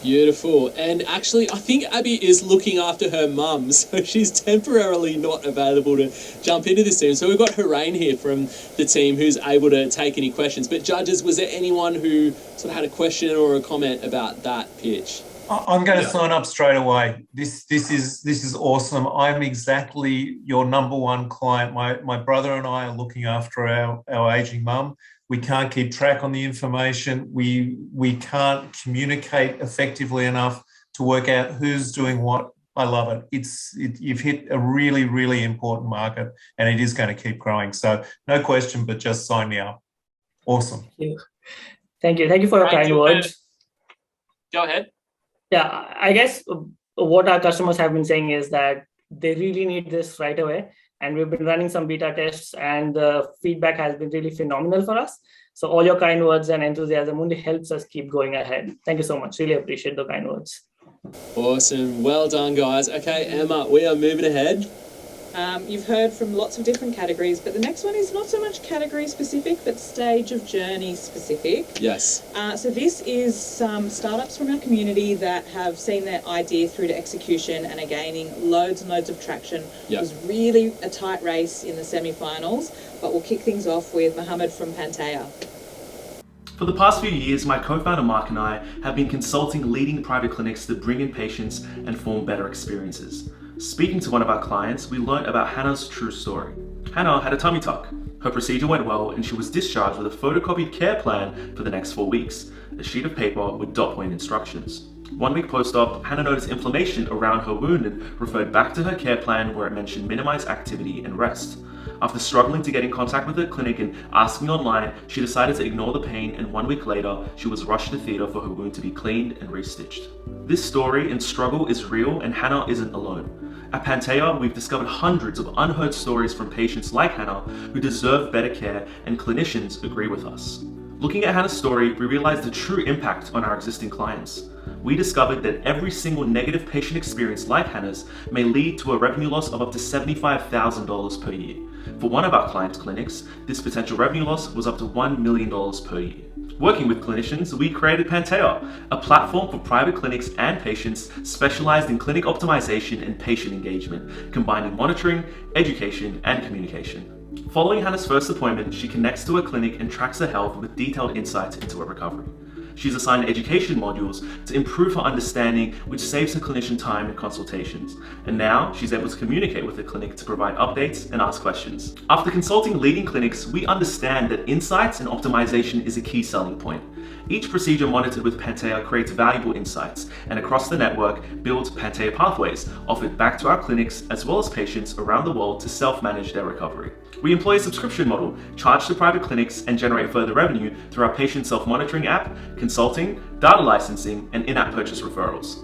Beautiful. And actually, I think Abby is looking after her mum, so she's temporarily not available to jump into this team. So we've got Harain here from the team who's able to take any questions. But judges, was there anyone who sort of had a question or a comment about that pitch? I'm going to sign up straight away. This is awesome. I'm exactly your number one client. My brother and I are looking after our aging mum. We can't keep track on the information. We can't communicate effectively enough to work out who's doing what. I love it. You've hit a really, really important market, and it is going to keep growing. So no question, but just sign me up. Awesome. Thank you. Thank you for your kind words. Go ahead. Yeah, I guess what our customers have been saying is that they really need this right away. And we've been running some beta tests and the feedback has been really phenomenal for us. So all your kind words and enthusiasm only helps us keep going ahead. Thank you so much. Really appreciate the kind words. Awesome. Well done, guys. Okay, Emma, we are moving ahead. You've heard from lots of different categories, but the next one is not so much category specific, but stage of journey specific. Yes. So this is some startups from our community that have seen their idea through to execution and are gaining loads and loads of traction. Yep. It was really a tight race in the semi-finals, but we'll kick things off with Mohammed from Pantea. For the past few years, my co-founder Mark and I have been consulting leading private clinics to bring in patients and form better experiences. Speaking to one of our clients, we learned about Hannah's true story. Hannah had a tummy tuck. Her procedure went well and she was discharged with a photocopied care plan for the next 4 weeks, a sheet of paper with dot point instructions. 1 week post-op, Hannah noticed inflammation around her wound and referred back to her care plan where it mentioned minimize activity and rest. After struggling to get in contact with her clinic and asking online, she decided to ignore the pain, and 1 week later, she was rushed to theatre for her wound to be cleaned and restitched. This story and struggle is real, and Hannah isn't alone. At Pantea, we've discovered hundreds of unheard stories from patients like Hannah who deserve better care, and clinicians agree with us. Looking at Hannah's story, we realized the true impact on our existing clients. We discovered that every single negative patient experience like Hannah's may lead to a revenue loss of up to $75,000 per year. For one of our clients' clinics, this potential revenue loss was up to $1 million per year. Working with clinicians, we created Pantea, a platform for private clinics and patients specialized in clinic optimization and patient engagement, combining monitoring, education, and communication. Following Hannah's first appointment, she connects to her clinic and tracks her health with detailed insights into her recovery. She's assigned education modules to improve her understanding, which saves her clinician time and consultations. And now she's able to communicate with the clinic to provide updates and ask questions. After consulting leading clinics, we understand that insights and optimization is a key selling point. Each procedure monitored with Pantea creates valuable insights, and across the network builds Pantea pathways offered back to our clinics as well as patients around the world to self-manage their recovery. We employ a subscription model, charge to private clinics, and generate further revenue through our patient self-monitoring app, consulting, data licensing, and in-app purchase referrals.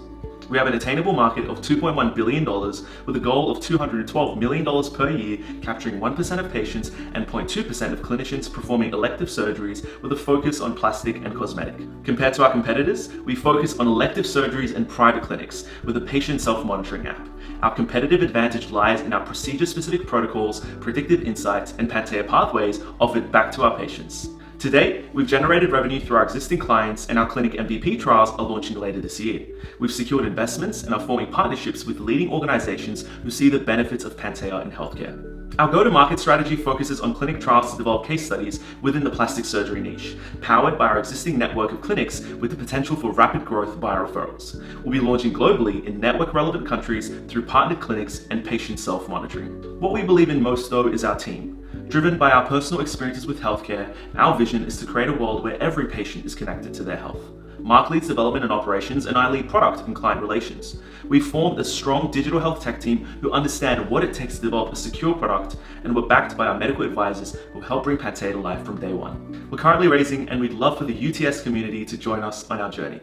We have an attainable market of $2.1 billion with a goal of $212 million per year, capturing 1% of patients and 0.2% of clinicians performing elective surgeries with a focus on plastic and cosmetic. Compared to our competitors, we focus on elective surgeries and private clinics with a patient self-monitoring app. Our competitive advantage lies in our procedure-specific protocols, predictive insights, and Pantea pathways offered back to our patients. To date, we've generated revenue through our existing clients, and our clinic MVP trials are launching later this year. We've secured investments and are forming partnerships with leading organizations who see the benefits of Pantea in healthcare. Our go-to-market strategy focuses on clinic trials to develop case studies within the plastic surgery niche, powered by our existing network of clinics with the potential for rapid growth via referrals. We'll be launching globally in network-relevant countries through partnered clinics and patient self-monitoring. What we believe in most, though, is our team. Driven by our personal experiences with healthcare, our vision is to create a world where every patient is connected to their health. Mark leads development and operations, and I lead product and client relations. We've formed a strong digital health tech team who understand what it takes to develop a secure product, and we're backed by our medical advisors who help bring Pantea to life from day one. We're currently raising, and we'd love for the UTS community to join us on our journey.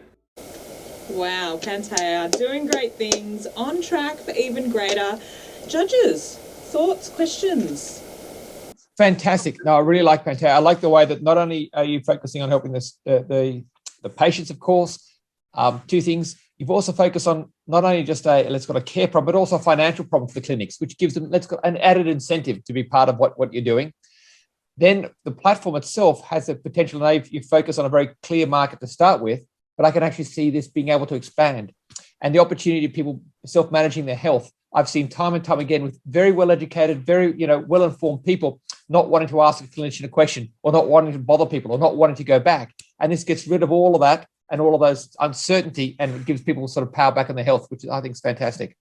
Wow, Pantea, doing great things, on track for even greater. Judges, thoughts, questions? Fantastic. No, I really like Pantea. I like the way that not only are you focusing on helping the patients, of course, two things. You've also focused on not only just a care problem, but also a financial problem for the clinics, which gives them an added incentive to be part of what you're doing. Then the platform itself has the potential. Now you focus on a very clear market to start with, but I can actually see this being able to expand, and the opportunity of people self-managing their health. I've seen time and time again with very well-educated, very well-informed people not wanting to ask a clinician a question, or not wanting to bother people, or not wanting to go back. And this gets rid of all of that and all of those uncertainty, and it gives people sort of power back on their health, which I think is fantastic.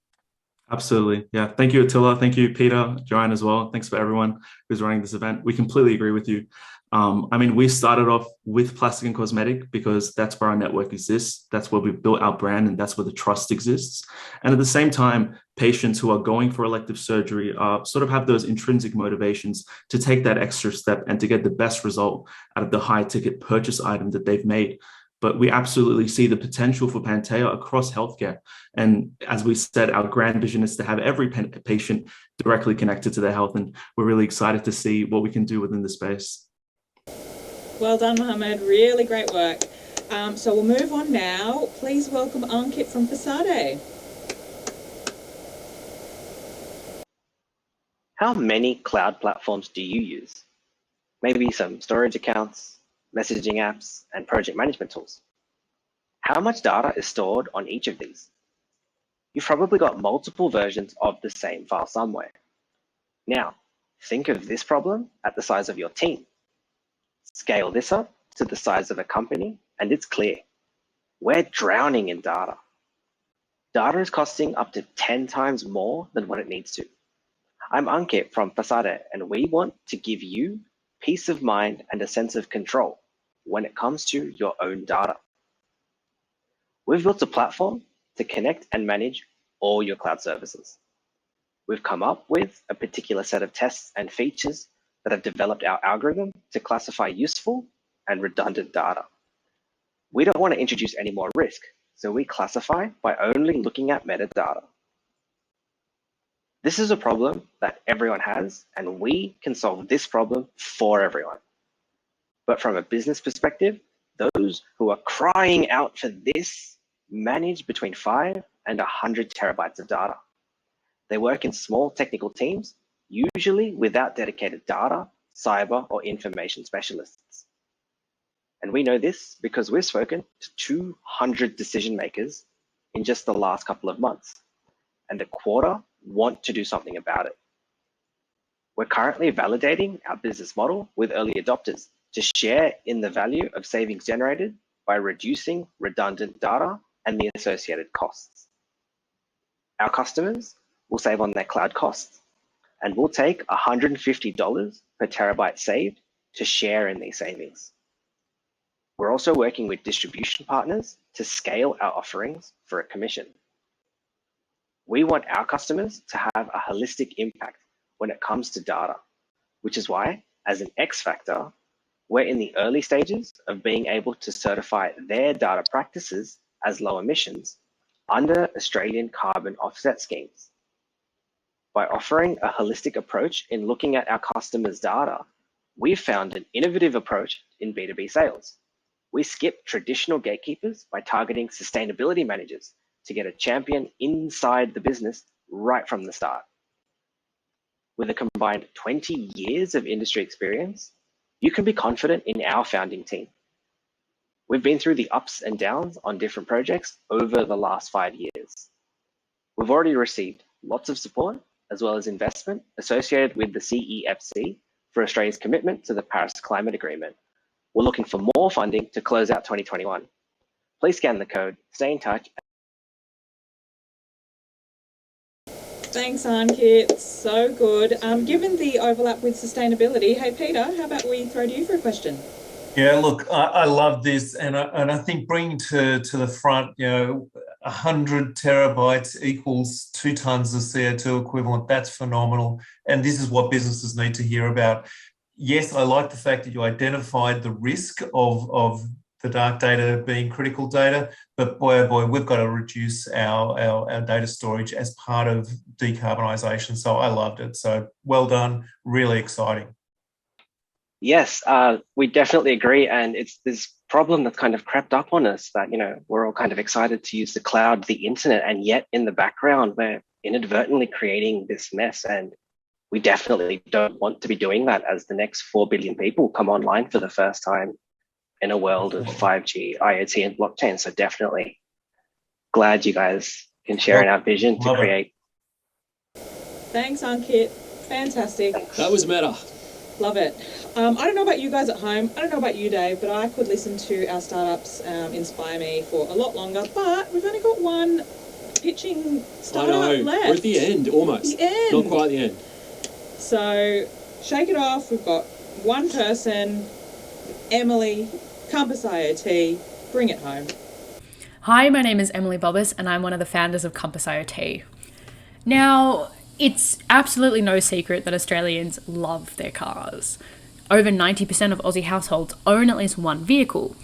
Absolutely. Yeah. Thank you, Attila. Thank you, Peter, Joanne as well. Thanks for everyone who's running this event. We completely agree with you. We started off with plastic and cosmetic because that's where our network exists. That's where we've built our brand, and that's where the trust exists. And at the same time, patients who are going for elective surgery sort of have those intrinsic motivations to take that extra step and to get the best result out of the high ticket purchase item that they've made. But we absolutely see the potential for Pantea across healthcare. And as we said, our grand vision is to have every patient directly connected to their health. And we're really excited to see what we can do within the space. Well done, Mohammed. Really great work. So we'll move on now. Please welcome Ankit from Facade. How many cloud platforms do you use? Maybe some storage accounts, messaging apps, and project management tools. How much data is stored on each of these? You've probably got multiple versions of the same file somewhere. Now, think of this problem at the size of your team. Scale this up to the size of a company, and it's clear. We're drowning in data. Data is costing up to 10 times more than what it needs to. I'm Ankit from Fasade, and we want to give you peace of mind and a sense of control when it comes to your own data. We've built a platform to connect and manage all your cloud services. We've come up with a particular set of tests and features that have developed our algorithm to classify useful and redundant data. We don't want to introduce any more risk, so we classify by only looking at metadata. This is a problem that everyone has, and we can solve this problem for everyone. But from a business perspective, those who are crying out for this manage between 5 and 100 terabytes of data. They work in small technical teams, usually without dedicated data, cyber, or information specialists. And we know this because we've spoken to 200 decision makers in just the last couple of months, and a quarter want to do something about it. We're currently validating our business model with early adopters to share in the value of savings generated by reducing redundant data and the associated costs. Our customers will save on their cloud costs, and we'll take $150 per terabyte saved to share in these savings. We're also working with distribution partners to scale our offerings for a commission. We want our customers to have a holistic impact when it comes to data, which is why, as an X factor, we're in the early stages of being able to certify their data practices as low emissions under Australian carbon offset schemes. By offering a holistic approach in looking at our customers' data, we've found an innovative approach in B2B sales. We skip traditional gatekeepers by targeting sustainability managers to get a champion inside the business right from the start. With a combined 20 years of industry experience, you can be confident in our founding team. We've been through the ups and downs on different projects over the last 5 years. We've already received lots of support as well as investment associated with the CEFC for Australia's commitment to the Paris Climate Agreement. We're looking for more funding to close out 2021. Please scan the code, stay in touch. Thanks, Ankit. So good. Given the overlap with sustainability, hey Peter, how about we throw to you for a question? Yeah, look, I love this, and I think bringing to the front, 100 terabytes equals 2 tons of CO2 equivalent. That's phenomenal, and this is what businesses need to hear about. Yes, I like the fact that you identified the risk of the dark data being critical data, but boy, oh boy, we've got to reduce our data storage as part of decarbonisation. So I loved it. So well done, really exciting. Yes, we definitely agree. And it's this problem that's kind of crept up on us that, we're all kind of excited to use the cloud, the internet, and yet in the background, we're inadvertently creating this mess. And we definitely don't want to be doing that as the next 4 billion people come online for the first time in a world of 5G, IoT, and blockchain. So definitely glad you guys can share in our vision to create. Thanks, Ankit. Fantastic. That was meta. Love it. I don't know about you guys at home. I don't know about you, Dave, but I could listen to our startups inspire me for a lot longer. But we've only got one pitching startup left. We're at the end, almost. The end. Not quite the end. So shake it off. We've got one person, Emily, Compass IoT. Bring it home. Hi, my name is Emily Bobbis, and I'm one of the founders of Compass IoT. Now, it's absolutely no secret that Australians love their cars. Over 90% of Aussie households own at least one vehicle.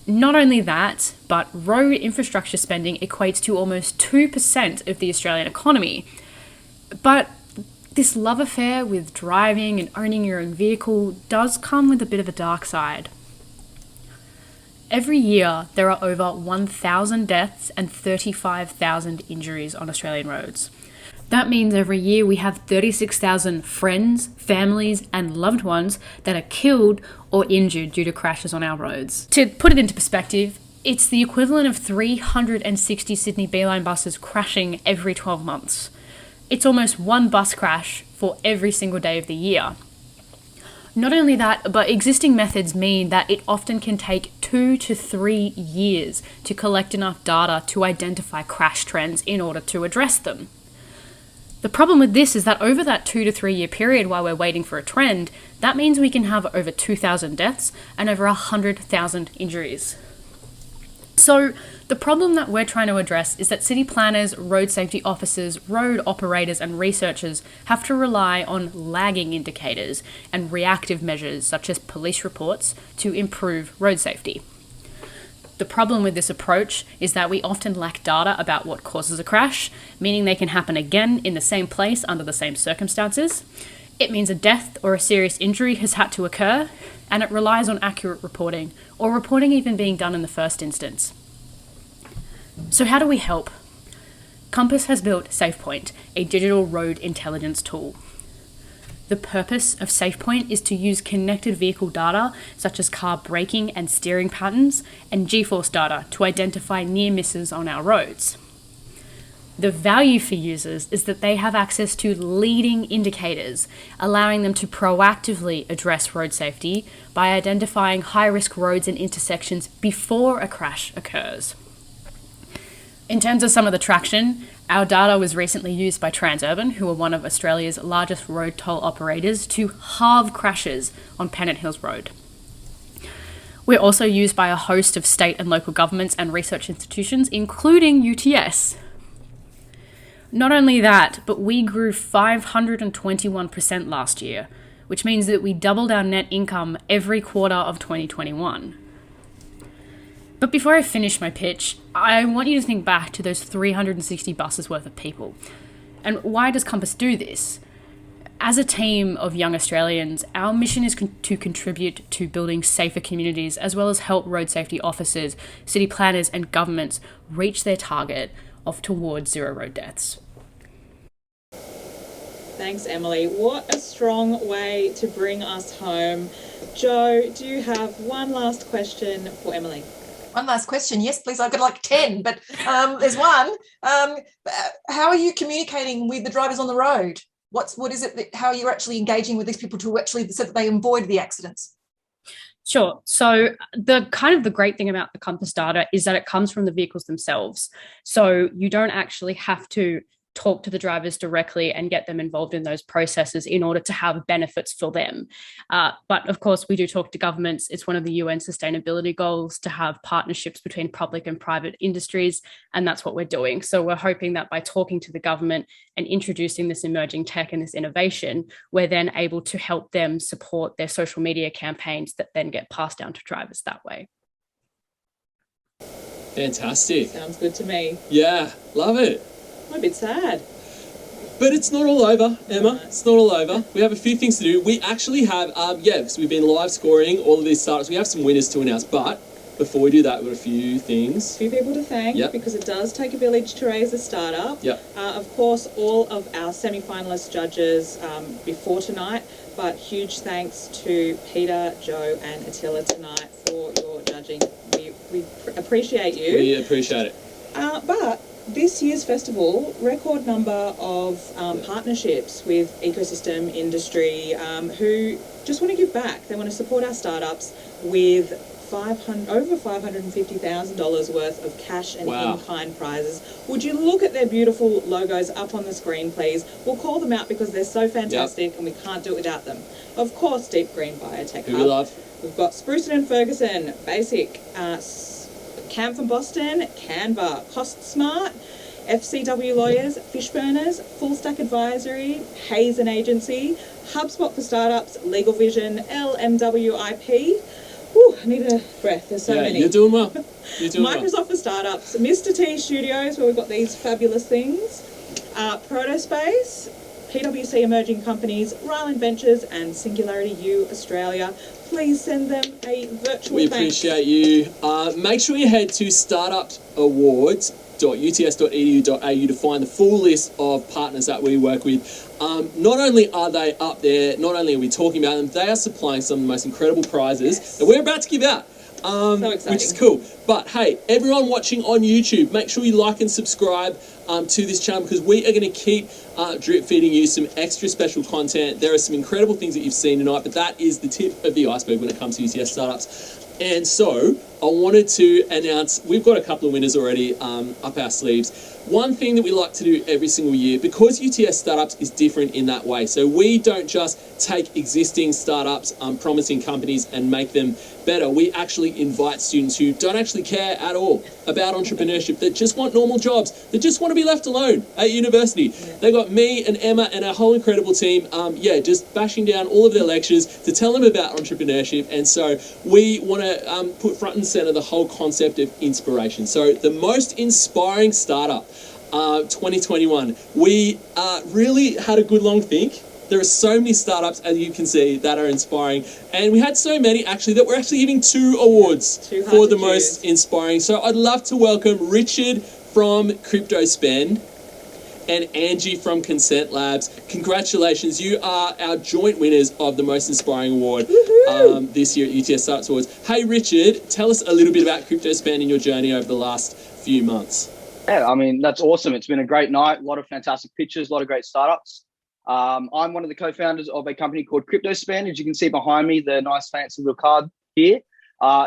Not only that, but road infrastructure spending equates to almost 2% of the Australian economy. But this love affair with driving and owning your own vehicle does come with a bit of a dark side. Every year, there are over 1,000 deaths and 35,000 injuries on Australian roads. That means every year we have 36,000 friends, families, and loved ones that are killed or injured due to crashes on our roads. To put it into perspective, it's the equivalent of 360 Sydney Beeline buses crashing every 12 months. It's almost one bus crash for every single day of the year. Not only that, but existing methods mean that it often can take 2 to 3 years to collect enough data to identify crash trends in order to address them. The problem with this is that over that 2 to 3 year period while we're waiting for a trend, that means we can have over 2,000 deaths and over 100,000 injuries. So the problem that we're trying to address is that city planners, road safety officers, road operators and researchers have to rely on lagging indicators and reactive measures such as police reports to improve road safety. The problem with this approach is that we often lack data about what causes a crash, meaning they can happen again in the same place under the same circumstances. It means a death or a serious injury has had to occur, and it relies on accurate reporting, or reporting even being done in the first instance. So how do we help? Compass has built SafePoint, a digital road intelligence tool. The purpose of SafePoint is to use connected vehicle data, such as car braking and steering patterns, and G-force data to identify near misses on our roads. The value for users is that they have access to leading indicators, allowing them to proactively address road safety by identifying high-risk roads and intersections before a crash occurs. In terms of some of the traction, our data was recently used by Transurban, who are one of Australia's largest road toll operators, to halve crashes on Pennant Hills Road. We're also used by a host of state and local governments and research institutions, including UTS. Not only that, but we grew 521% last year, which means that we doubled our net income every quarter of 2021. But before I finish my pitch, I want you to think back to those 360 buses worth of people. And why does Compass do this? As a team of young Australians, our mission is to contribute to building safer communities, as well as help road safety officers, city planners and governments reach their target of towards zero road deaths. Thanks, Emily. What a strong way to bring us home. Joe, do you have one last question for Emily? One last question. Yes, please. I've got like 10, but there's one. How are you communicating with the drivers on the road? What is it how are you actually engaging with these people to actually so that they avoid the accidents? Sure. So the great thing about the Compass data is that it comes from the vehicles themselves. So you don't actually have to talk to the drivers directly and get them involved in those processes in order to have benefits for them. But of course, we do talk to governments. It's one of the UN sustainability goals to have partnerships between public and private industries, and that's what we're doing. So we're hoping that by talking to the government and introducing this emerging tech and this innovation, we're then able to help them support their social media campaigns that then get passed down to drivers that way. Fantastic. Sounds good to me. Yeah, love it. I'm a bit sad. But it's not all over, Emma. It's not all over. We have a few things to do. We actually have, because we've been live scoring all of these startups. We have some winners to announce, but before we do that, we've got a few things. A few people to thank, because it does take a village to raise a startup. Of course, all of our semi-finalist judges before tonight, but huge thanks to Peter, Joe and Attila tonight for your judging. We appreciate you. We appreciate it. But this year's festival, record number of partnerships with ecosystem industry who just want to give back. They want to support our startups with over $550,000 worth of cash and in-kind prizes. Would you look at their beautiful logos up on the screen, please? We'll call them out because they're so fantastic and we can't do it without them. Of course, Deep Green Biotech Who Hub. we love. We've got Spruceton and Ferguson, Basic, Camp from Boston, Canva, Cost Smart, FCW Lawyers, Fishburners, Full Stack Advisory, Hayes and Agency, HubSpot for Startups, Legal Vision, LMWIP. Whew, I need a breath. There's so many. You're doing well. You're doing Microsoft for Startups, Mr. T Studios, where we've got these fabulous things, Protospace, PwC Emerging Companies, Ryland Ventures, and Singularity U Australia. Please send them a virtual We thanks. appreciate you. Make sure you head to startupawards.uts.edu.au to find the full list of partners that we work with. Not only are they up there, not only are we talking about them, they are supplying some of the most incredible prizes that we're about to give out. So exciting. Which is cool. But hey, everyone watching on YouTube, make sure you like and subscribe to this channel, because we are going to keep drip feeding you some extra special content. There are some incredible things that you've seen tonight, but that is the tip of the iceberg when it comes to UTS Startups. And so I wanted to announce, we've got a couple of winners already up our sleeves. One thing that we like to do every single year, because UTS Startups is different in that way. So we don't just take existing startups, promising companies, and make them better. We actually invite students who don't actually care at all about entrepreneurship, that just want normal jobs, that just want to be left alone at university. They got me and Emma and our whole incredible team, just bashing down all of their lectures to tell them about entrepreneurship. And so we want to put front and center the whole concept of inspiration. So the most inspiring startup 2021. We really had a good long think. There are so many startups, as you can see, that are inspiring. And we had so many, actually, that we're actually giving 2 awards for the most inspiring. So I'd love to welcome Richard from CryptoSpend and Angie from Consent Labs. Congratulations. You are our joint winners of the most inspiring award this year at UTS Startups Awards. Hey, Richard, tell us a little bit about CryptoSpend and your journey over the last few months. Yeah, I mean, that's awesome. It's been a great night, a lot of fantastic pictures, a lot of great startups. I'm one of the co-founders of a company called CryptoSpend. As you can see behind me, the nice fancy little card here.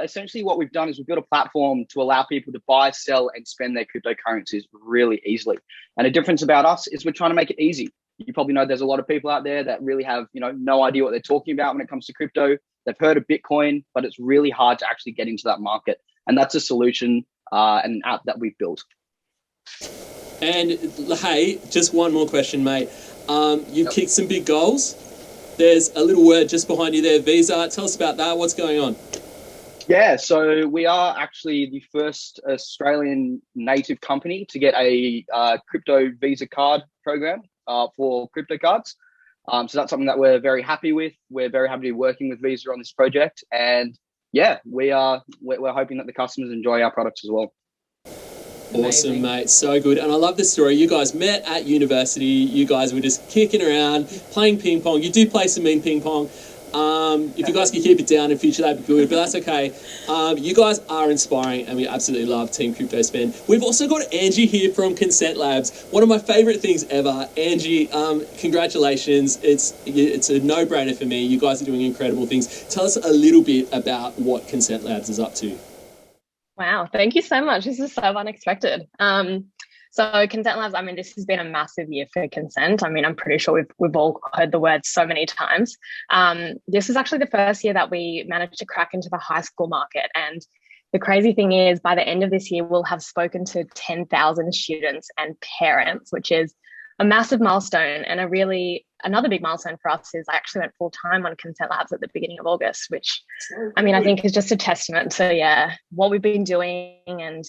Essentially what we've done is we've built a platform to allow people to buy, sell, and spend their cryptocurrencies really easily. And the difference about us is we're trying to make it easy. You probably know there's a lot of people out there that really have, no idea what they're talking about when it comes to crypto. They've heard of Bitcoin, but it's really hard to actually get into that market. And that's a solution and an app that we've built. And hey, just one more question, mate. You've kicked some big goals. There's a little word just behind you there, Visa. Tell us about that. What's going on? Yeah, so we are actually the first Australian native company to get a crypto Visa card program for crypto cards. So that's something that we're very happy with. We're very happy to be working with Visa on this project. And yeah, we're hoping that the customers enjoy our products as well. Awesome, mate. So good. And I love this story. You guys met at university. You guys were just kicking around, playing ping pong. You do play some mean ping pong. If you guys can keep it down in future, that'd be good, but that's okay. You guys are inspiring, and we absolutely love Team CryptoSpend. We've also got Angie here from Consent Labs. One of my favorite things ever. Angie, congratulations. It's a no-brainer for me. You guys are doing incredible things. Tell us a little bit about what Consent Labs is up to. Wow, thank you so much. This is so unexpected. So Consent Labs, I mean, this has been a massive year for consent. I mean, I'm pretty sure we've all heard the word so many times. This is actually the first year that we managed to crack into the high school market. And the crazy thing is, by the end of this year, we'll have spoken to 10,000 students and parents, which is a massive milestone. And another big milestone for us is I actually went full-time on Consent Labs at the beginning of August, which I mean, I think is just a testament to, what we've been doing and,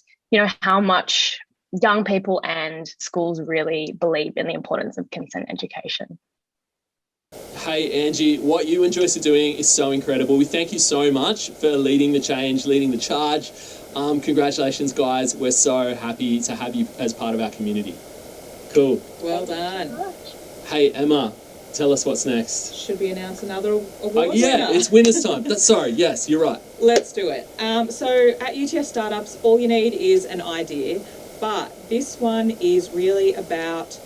how much young people and schools really believe in the importance of consent education. Hey, Angie, what you and Joyce are doing is so incredible. We thank you so much for leading the change, leading the charge. Congratulations, guys. We're so happy to have you as part of our community. Cool. Well done. Hey, Emma, tell us what's next. Should we announce another award? Yeah, it's winner's time. Sorry, yes, you're right. Let's do it. So at UTS Startups, all you need is an idea, but this one is really about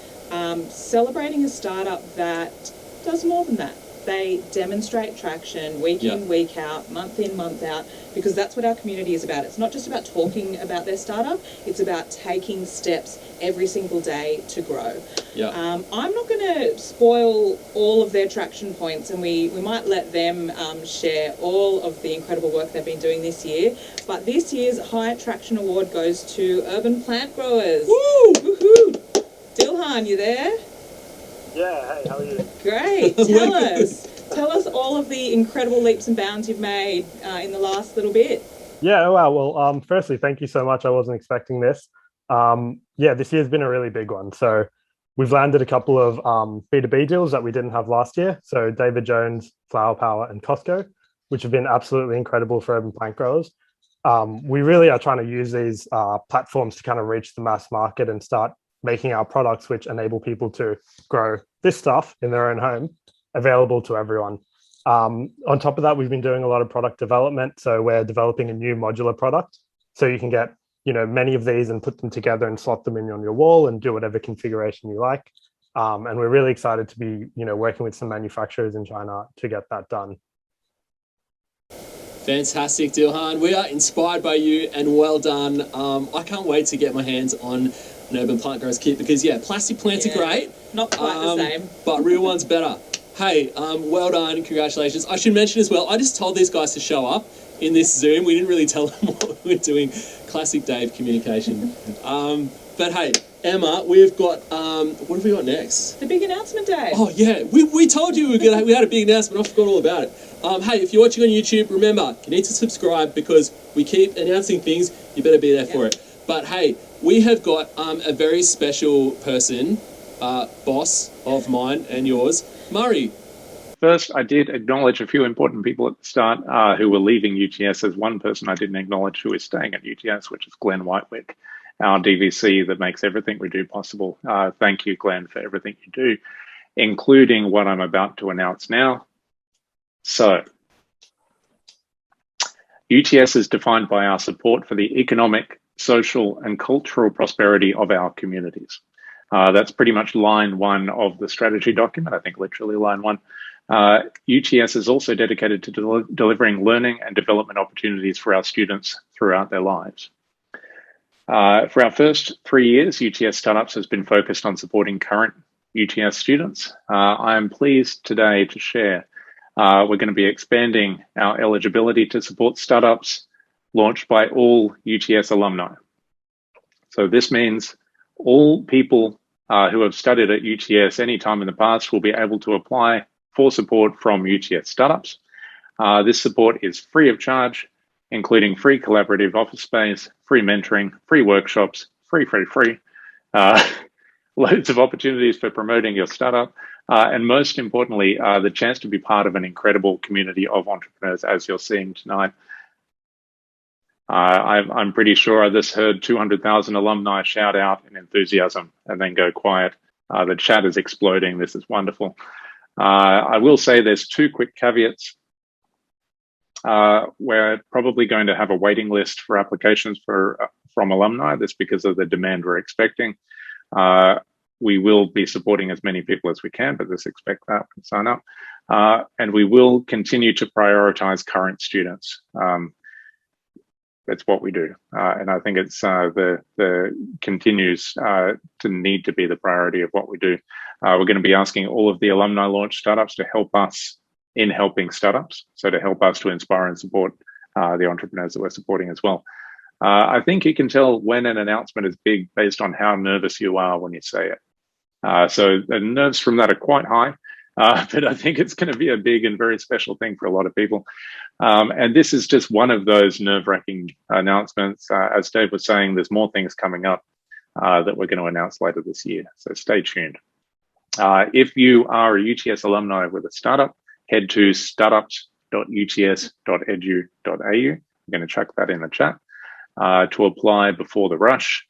celebrating a startup that does more than that. They demonstrate traction week in, week out, month in, month out, because that's what our community is about. It's not just about talking about their startup, it's about taking steps every single day to grow. I'm not going to spoil all of their traction points, and we might let them share all of the incredible work they've been doing this year. But this year's High Traction Award goes to Urban Plant Growers. Woo! Woohoo! Dilhan, you there? Yeah, hey, how are you? Great. Tell us all of the incredible leaps and bounds you've made in the last little bit. Yeah, wow. Well, firstly, thank you so much. I wasn't expecting this. This year's been a really big one. So we've landed a couple of B2B deals that we didn't have last year. So David Jones, Flower Power, and Costco, which have been absolutely incredible for urban plant growers. We really are trying to use these platforms to kind of reach the mass market and start making our products which enable people to grow this stuff in their own home available to everyone. On top of that, we've been doing a lot of product development. So we're developing a new modular product. So you can get, many of these and put them together and slot them in on your wall and do whatever configuration you like. And we're really excited to be, working with some manufacturers in China to get that done. Fantastic, Dilhan. We are inspired by you and well done. I can't wait to get my hands on an urban plant growers kit because, plastic plants are great. Not quite the same. But real ones better. Hey, well done and congratulations. I should mention as well, I just told these guys to show up in this Zoom. We didn't really tell them what we were doing. Classic Dave communication. But hey, Emma, we've got, what have we got next? The big announcement day. Oh yeah, we told you we had a big announcement. I forgot all about it. Hey, if you're watching on YouTube, remember, you need to subscribe because we keep announcing things. You better be there for it. But hey, we have got a very special person, boss of mine and yours, Murray. First, I did acknowledge a few important people at the start who were leaving UTS. There's one person I didn't acknowledge who is staying at UTS, which is Glenn Whitewick, our DVC that makes everything we do possible. Thank you, Glenn, for everything you do, including what I'm about to announce now. So, UTS is defined by our support for the economic, social, and cultural prosperity of our communities. That's pretty much line one of the strategy document, I think literally line one. UTS is also dedicated to delivering learning and development opportunities for our students throughout their lives. For our first 3 years, UTS Startups has been focused on supporting current UTS students. I am pleased today to share we're going to be expanding our eligibility to support startups launched by all UTS alumni. So this means all people who have studied at UTS any time in the past will be able to apply for support from UTS Startups. This support is free of charge, including free collaborative office space, free mentoring, free workshops, free, loads of opportunities for promoting your startup, and most importantly, the chance to be part of an incredible community of entrepreneurs as you're seeing tonight. I'm pretty sure I just heard 200,000 alumni shout out in enthusiasm and then go quiet. The chat is exploding. This is wonderful. I will say there's two quick caveats. We're probably going to have a waiting list for applications from alumni. That's because of the demand we're expecting. We will be supporting as many people as we can, but just expect that and sign up. And we will continue to prioritize current students. That's what we do. And I think it's the continues to need to be the priority of what we do. We're going to be asking all of the alumni launch startups to help us in helping startups. So to help us to inspire and support the entrepreneurs that we're supporting as well. I think you can tell when an announcement is big based on how nervous you are when you say it. So the nerves from that are quite high. But I think it's going to be a big and very special thing for a lot of people. And this is just one of those nerve-wracking announcements. As Dave was saying, there's more things coming up that we're going to announce later this year. So stay tuned. If you are a UTS alumni with a startup, head to startups.uts.edu.au. I'm going to chuck that in the chat to apply before the rush.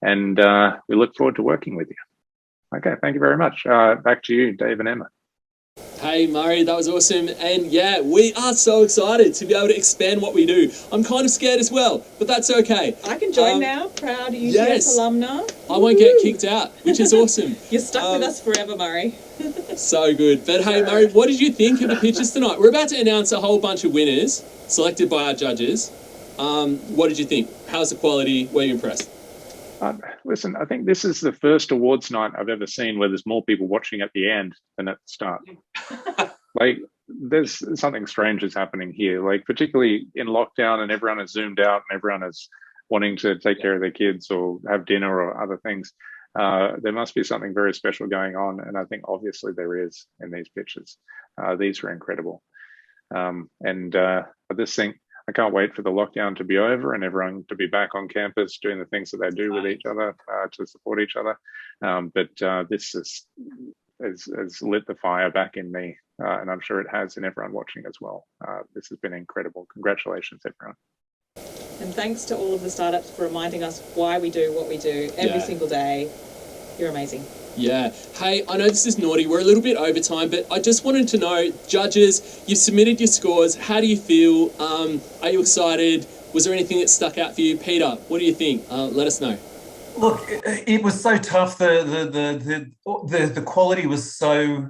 And we look forward to working with you. Okay, thank you very much. Back to you, Dave and Emma. Hey Murray, that was awesome. And yeah, we are so excited to be able to expand what we do. I'm kind of scared as well, but that's okay. I can join now, proud UTS alumni. I won't get kicked out, which is awesome. You're stuck with us forever, Murray. So good. But hey Murray, what did you think of the pitches tonight? We're about to announce a whole bunch of winners selected by our judges. What did you think? How's the quality? Were you impressed? Listen, I think this is the first awards night I've ever seen where there's more people watching at the end than at the start. Like, there's something strange is happening here, like particularly in lockdown and everyone is zoomed out and everyone is wanting to take care of their kids or have dinner or other things. There must be something very special going on. And I think obviously there is in these pitches. These are incredible. I I can't wait for the lockdown to be over and everyone to be back on campus doing the things that they do with each other to support each other. But this has lit the fire back in me, and I'm sure it has in everyone watching as well. This has been incredible. Congratulations, everyone. And thanks to all of the startups for reminding us why we do what we do every single day. You're amazing. Yeah. Hey, I know this is naughty. We're a little bit over time, but I just wanted to know, judges, you've submitted your scores. How do you feel? Are you excited? Was there anything that stuck out for you? Peter, what do you think? Let us know. Look, it was so tough. The quality was so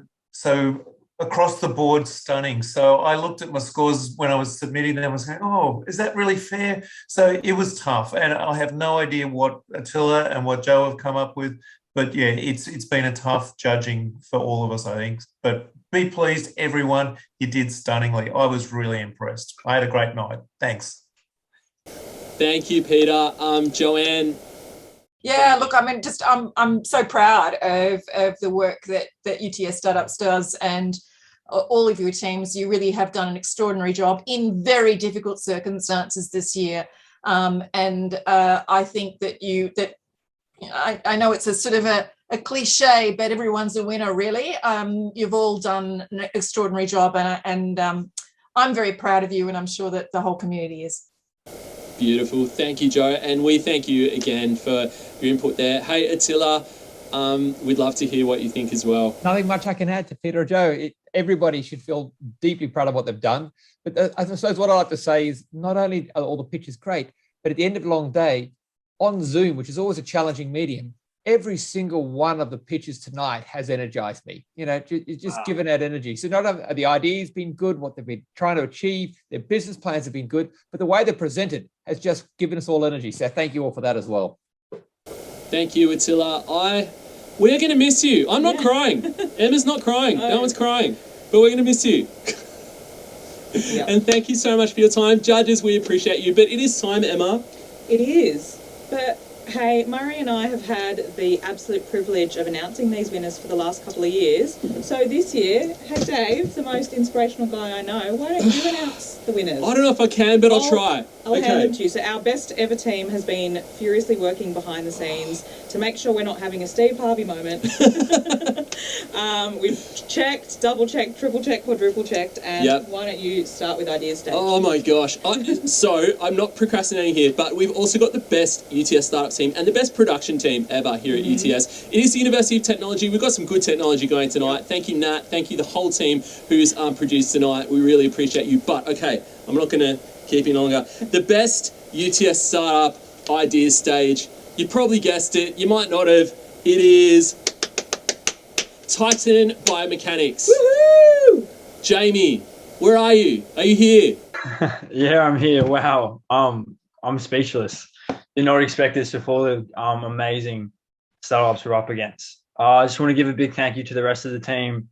across the board stunning. So I looked at my scores when I was submitting them and was going, oh, is that really fair? So it was tough. And I have no idea what Attila and what Joe have come up with. But yeah, it's been a tough judging for all of us, I think. But be pleased, everyone. You did stunningly. I was really impressed. I had a great night. Thanks. Thank you, Peter. Joanne. Yeah, look, I mean, I'm so proud of the work that UTS Startups does, and all of your teams. You really have done an extraordinary job in very difficult circumstances this year. And I think that I know it's a sort of a cliche, but everyone's a winner, really. You've all done an extraordinary job, and I'm very proud of you, and I'm sure that the whole community is. Beautiful. Thank you, Joe. And we thank you again for your input there. Hey, Attila, we'd love to hear what you think as well. Nothing much I can add to Peter or Joe. Everybody should feel deeply proud of what they've done. But I suppose what I like to say is not only are all the pitches great, but at the end of a long day, on Zoom, which is always a challenging medium, every single one of the pitches tonight has energized me. You know, it's just given that energy. So not only the idea's been good, what they've been trying to achieve, their business plans have been good, but the way they're presented has just given us all energy. So thank you all for that as well. Thank you, Attila. We're going to miss you. I'm not crying. Emma's not crying. No one's crying. But we're going to miss you. And thank you so much for your time. Judges, we appreciate you. But it is time, Emma. It is. But hey, Murray and I have had the absolute privilege of announcing these winners for the last couple of years. So this year, hey Dave, the most inspirational guy I know, why don't you announce the winners? I don't know if I can, but I'll try. I'll hand them to you. So our best ever team has been furiously working behind the scenes to make sure we're not having a Steve Harvey moment. We've checked, double checked, triple checked, quadruple checked, and why don't you start with ideas, Dave? Oh my gosh. So I'm not procrastinating here, but we've also got the best UTS startup team and the best production team ever here at UTS. It is the University of Technology. We've got some good technology going tonight. Thank you, Nat. Thank you, the whole team who's produced tonight. We really appreciate you. But okay, I'm not going to keep you longer. The best UTS startup ideas stage. You probably guessed it. You might not have. It is Titan Biomechanics. Woohoo! Jamie, where are you? Are you here? Yeah, I'm here. Wow. I'm speechless. Did not expect this before the amazing startups we're up against. I just want to give a big thank you to the rest of the team,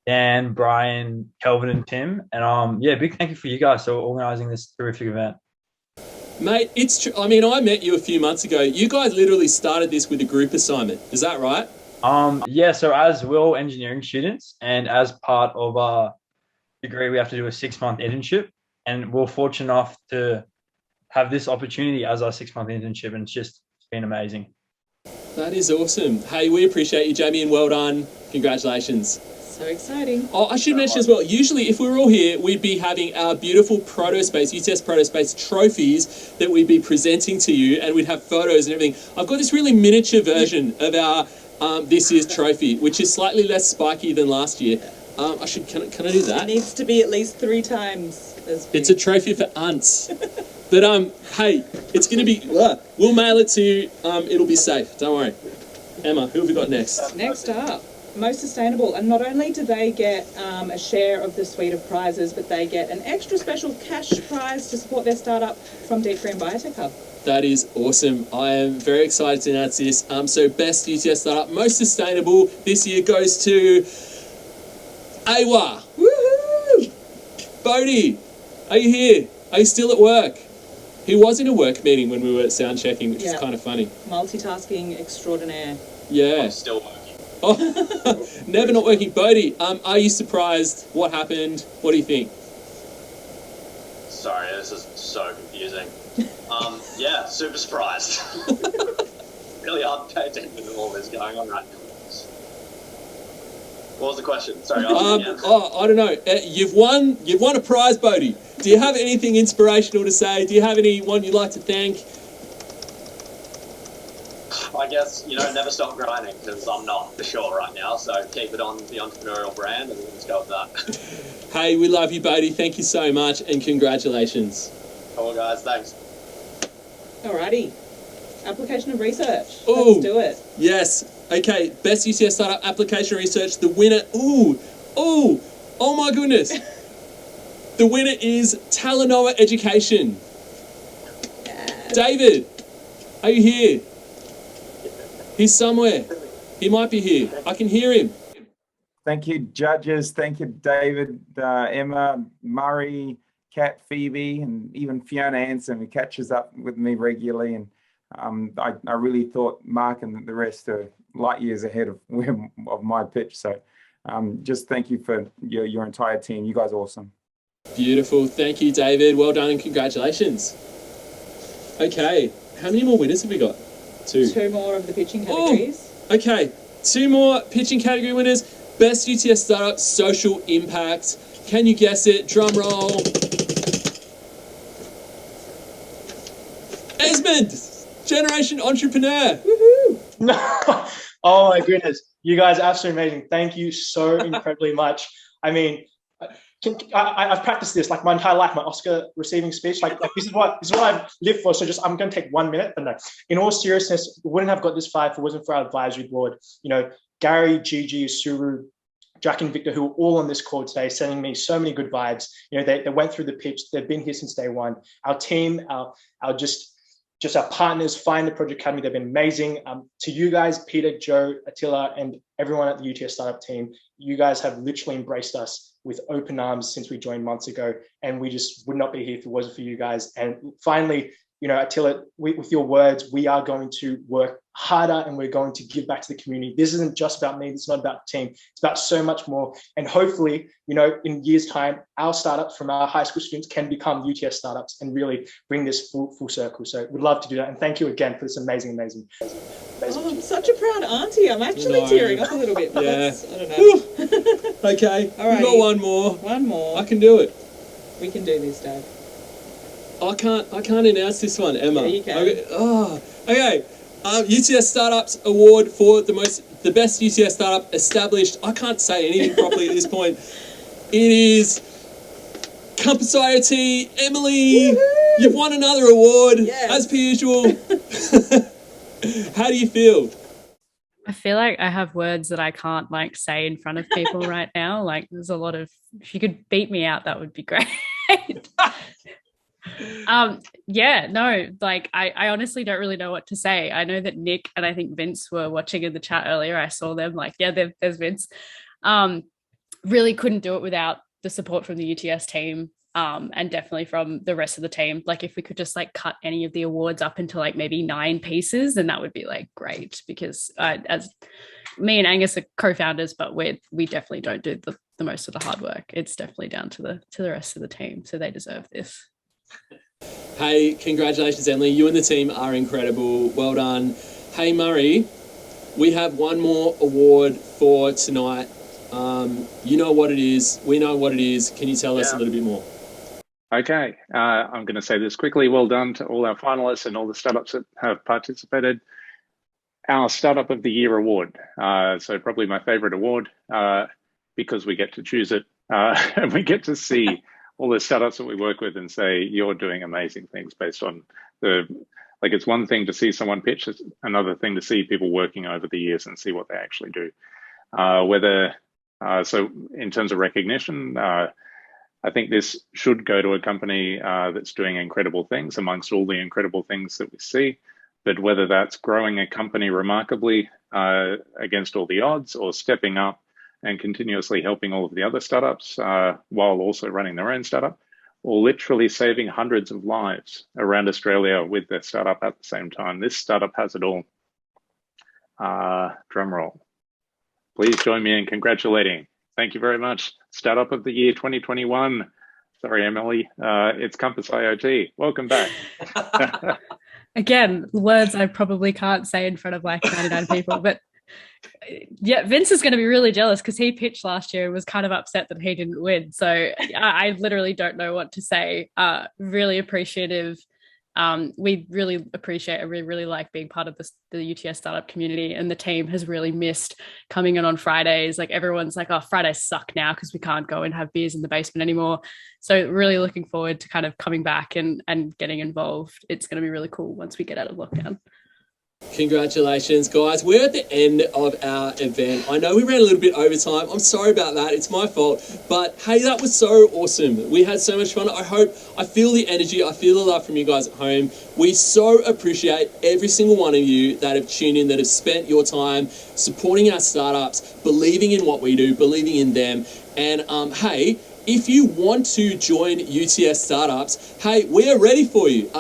Dan, Brian, Kelvin, and Tim. And yeah, big thank you for you guys for organising this terrific event. Mate, it's true. I mean, I met you a few months ago. You guys literally started this with a group assignment. Is that right? Yeah, so as we're all engineering students, and as part of our degree, we have to do a 6-month internship. And we're fortunate enough to have this opportunity as our 6-month internship, and it's been amazing. That is awesome. Hey, we appreciate you, Jamie, and well done. Congratulations. So exciting. Oh, I should mention as well, usually if we were all here, we'd be having our beautiful Protospace, UTS Protospace trophies that we'd be presenting to you, and we'd have photos and everything. I've got this really miniature version of our this year's trophy, which is slightly less spiky than last year. Can I do that? It needs to be at least 3 times as big. It's a trophy for ants. But hey, it's going to be, we'll mail it to you. It'll be safe. Don't worry. Emma, who have we got next? Next up, Most Sustainable. And not only do they get a share of the suite of prizes, but they get an extra special cash prize to support their startup from Deep Green Biotech Hub. That is awesome. I am very excited to announce this. So best UTS startup, most sustainable this year goes to AWA. Woohoo! Bodhi, are you here? Are you still at work? He was in a work meeting when we were sound checking, which is kind of funny. Multitasking extraordinaire. Yeah. I'm still working. Oh, never not working. Bodhi, are you surprised? What happened? What do you think? Sorry, this is so confusing. Yeah, super surprised. Really hard to pay attention to all this going on right now. What was the question? Sorry. I don't know. You've won a prize, Bodie. Do you have anything inspirational to say? Do you have anyone you'd like to thank? I guess, never stop grinding, because I'm not for sure right now. So keep it on the entrepreneurial brand and let's go with that. Hey, we love you, Bodie. Thank you so much and congratulations. Cool, guys. Thanks. Alrighty. Application of research. Ooh, let's do it. Yes. Okay, best UTS startup application research. The winner, oh my goodness. The winner is Talanoa Education. Yes. David, are you here? He's somewhere. He might be here. I can hear him. Thank you, judges. Thank you, David, Emma, Murray, Kat, Phoebe, and even Fiona Anson, who catches up with me regularly. And I really thought Mark and the rest are light years ahead of my pitch. So just thank you for your entire team. You guys are awesome. Beautiful. Thank you, David. Well done and congratulations. Okay, how many more winners have we got? Two more of the pitching categories. Okay, 2 more pitching category winners. Best UTS Startup Social Impact. Can you guess it? Drum roll. Esmond, Generation Entrepreneur. Woohoo! Oh my goodness, you guys are absolutely amazing. Thank you so incredibly much. I mean, I've practiced this like my entire life, my Oscar receiving speech. Like this is what I've lived for. So I'm going to take 1 minute, but no. In all seriousness, we wouldn't have got this far if it wasn't for our advisory board. Gary, Gigi, Suru, Jack, and Victor, who are all on this call today, sending me so many good vibes. They went through the pitch. They've been here since day one. Our team, our our partners, Find the Project Academy, they've been amazing. To you guys, Peter, Joe, Attila, and everyone at the UTS Startup team, you guys have literally embraced us with open arms since we joined months ago, and we just would not be here if it wasn't for you guys. And finally, Attila, with your words, we are going to work harder and we're going to give back to the community. This isn't just about me. It's not about the team. It's about so much more. And hopefully, in years' time, our startups from our high school students can become UTS startups and really bring this full circle. So we'd love to do that. And thank you again for this amazing. Oh, I'm such a proud auntie. I'm actually tearing up a little bit. But Yeah. I don't know. Okay, All right. we've got one more. One more. I can do it. We can do this, Dad. I can't announce this one, Emma. Yeah, you can. Okay. UTS Startups Award for the best UTS startup established. I can't say anything properly at this point. It is Compass IoT. Emily, Woohoo! You've won another award, Yes. as per usual. How do you feel? I feel like I have words that I can't say in front of people right now. There's a lot of, if you could beat me out, that would be great. I honestly don't really know what to say. I know that Nick and I think Vince were watching in the chat earlier. I saw them there's Vince. Really couldn't do it without the support from the UTS team, and definitely from the rest of the team. If we could just cut any of the awards up into maybe 9 pieces, then that would be great, because as me and Angus are co-founders, but we definitely don't do the most of the hard work. It's definitely down to the rest of the team, so they deserve this. Hey, congratulations, Emily. You and the team are incredible. Well done. Hey, Murray, we have one more award for tonight. You know what it is. We know what it is. Can you tell us a little bit more? Okay, I'm going to say this quickly. Well done to all our finalists and all the startups that have participated. Our Startup of the Year award. So probably my favorite award, because we get to choose it and we get to see all the startups that we work with and say, you're doing amazing things based on it's one thing to see someone pitch, it's another thing to see people working over the years and see what they actually do. So in terms of recognition, I think this should go to a company that's doing incredible things amongst all the incredible things that we see. But whether that's growing a company remarkably against all the odds, or stepping up and continuously helping all of the other startups while also running their own startup, or literally saving hundreds of lives around Australia with their startup at the same time. This startup has it all. Drum roll. Please join me in congratulating. Thank you very much. Startup of the Year 2021, Sorry, Emily. It's Compass IoT. Welcome back. Again, words I probably can't say in front of like 99 people, but yeah, Vince is going to be really jealous because he pitched last year and was kind of upset that he didn't win. So I literally don't know what to say. Really appreciative. We really appreciate and we really like being part of the UTS startup community, and the team has really missed coming in on Fridays. Like everyone's like, oh, Fridays suck now because we can't go and have beers in the basement anymore. So really looking forward to kind of coming back and getting involved. It's going to be really cool once we get out of lockdown. Congratulations, guys. We're at the end of our event. I know we ran a little bit over time. I'm sorry about that. It's my fault. But hey, that was so awesome. We had so much fun. I feel the energy. I feel the love from you guys at home. We so appreciate every single one of you that have tuned in, that have spent your time supporting our startups, believing in what we do, believing in them. And hey, if you want to join UTS Startups, hey, we are ready for you.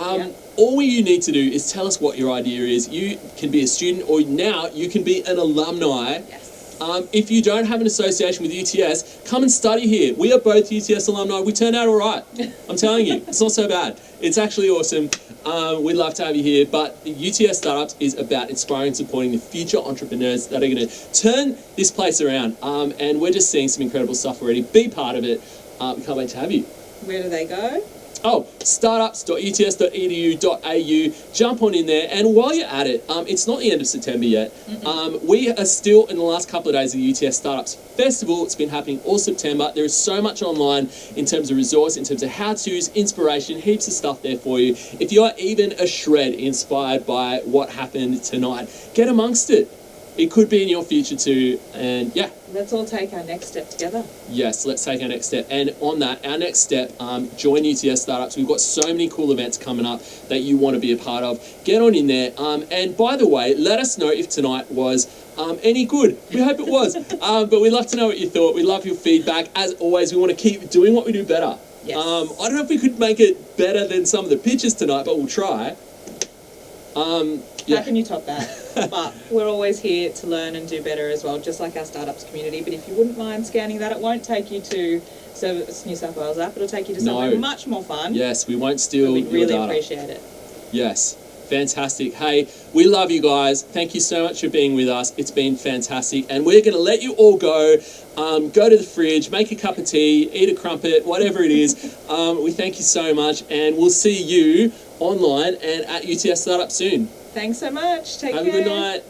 All you need to do is tell us what your idea is. You can be a student, or now you can be an alumni. Yes. If you don't have an association with UTS, come and study here. We are both UTS alumni. We turned out all right. I'm telling you, it's not so bad. It's actually awesome. We'd love to have you here. But UTS Startups is about inspiring and supporting the future entrepreneurs that are going to turn this place around. And we're just seeing some incredible stuff already. Be part of it. We can't wait to have you. Where do they go? Startups.uts.edu.au. Jump on in there, and while you're at it, it's not the end of September yet. We are still in the last couple of days of the UTS Startups Festival. It's been happening all September. There is so much online in terms of resource, in terms of how-tos, inspiration, heaps of stuff there for you. If you are even a shred inspired by what happened tonight, get amongst it. It could be in your future too, and yeah. Let's all take our next step together. Yes, let's take our next step. And on that, our next step, join UTS Startups. We've got so many cool events coming up that you want to be a part of. Get on in there. And by the way, let us know if tonight was any good. We hope it was. But we'd love to know what you thought. We love your feedback. As always, we want to keep doing what we do better. Yes. I don't know if we could make it better than some of the pitches tonight, but we'll try. How can you top that? But we're always here to learn and do better as well, just like our startups community. But if you wouldn't mind scanning that, it won't take you to Service New South Wales app. It'll take you to something much more fun. Yes, we won't steal We'd really your data. appreciate it. Yes, fantastic. Hey, we love you guys. Thank you so much for being with us. It's been fantastic. And we're going to let you all go. Go to the fridge, make a cup of tea, eat a crumpet, whatever it is. We thank you so much. And we'll see you online and at UTS Startup soon. Thanks so much. Take care. Have a good night.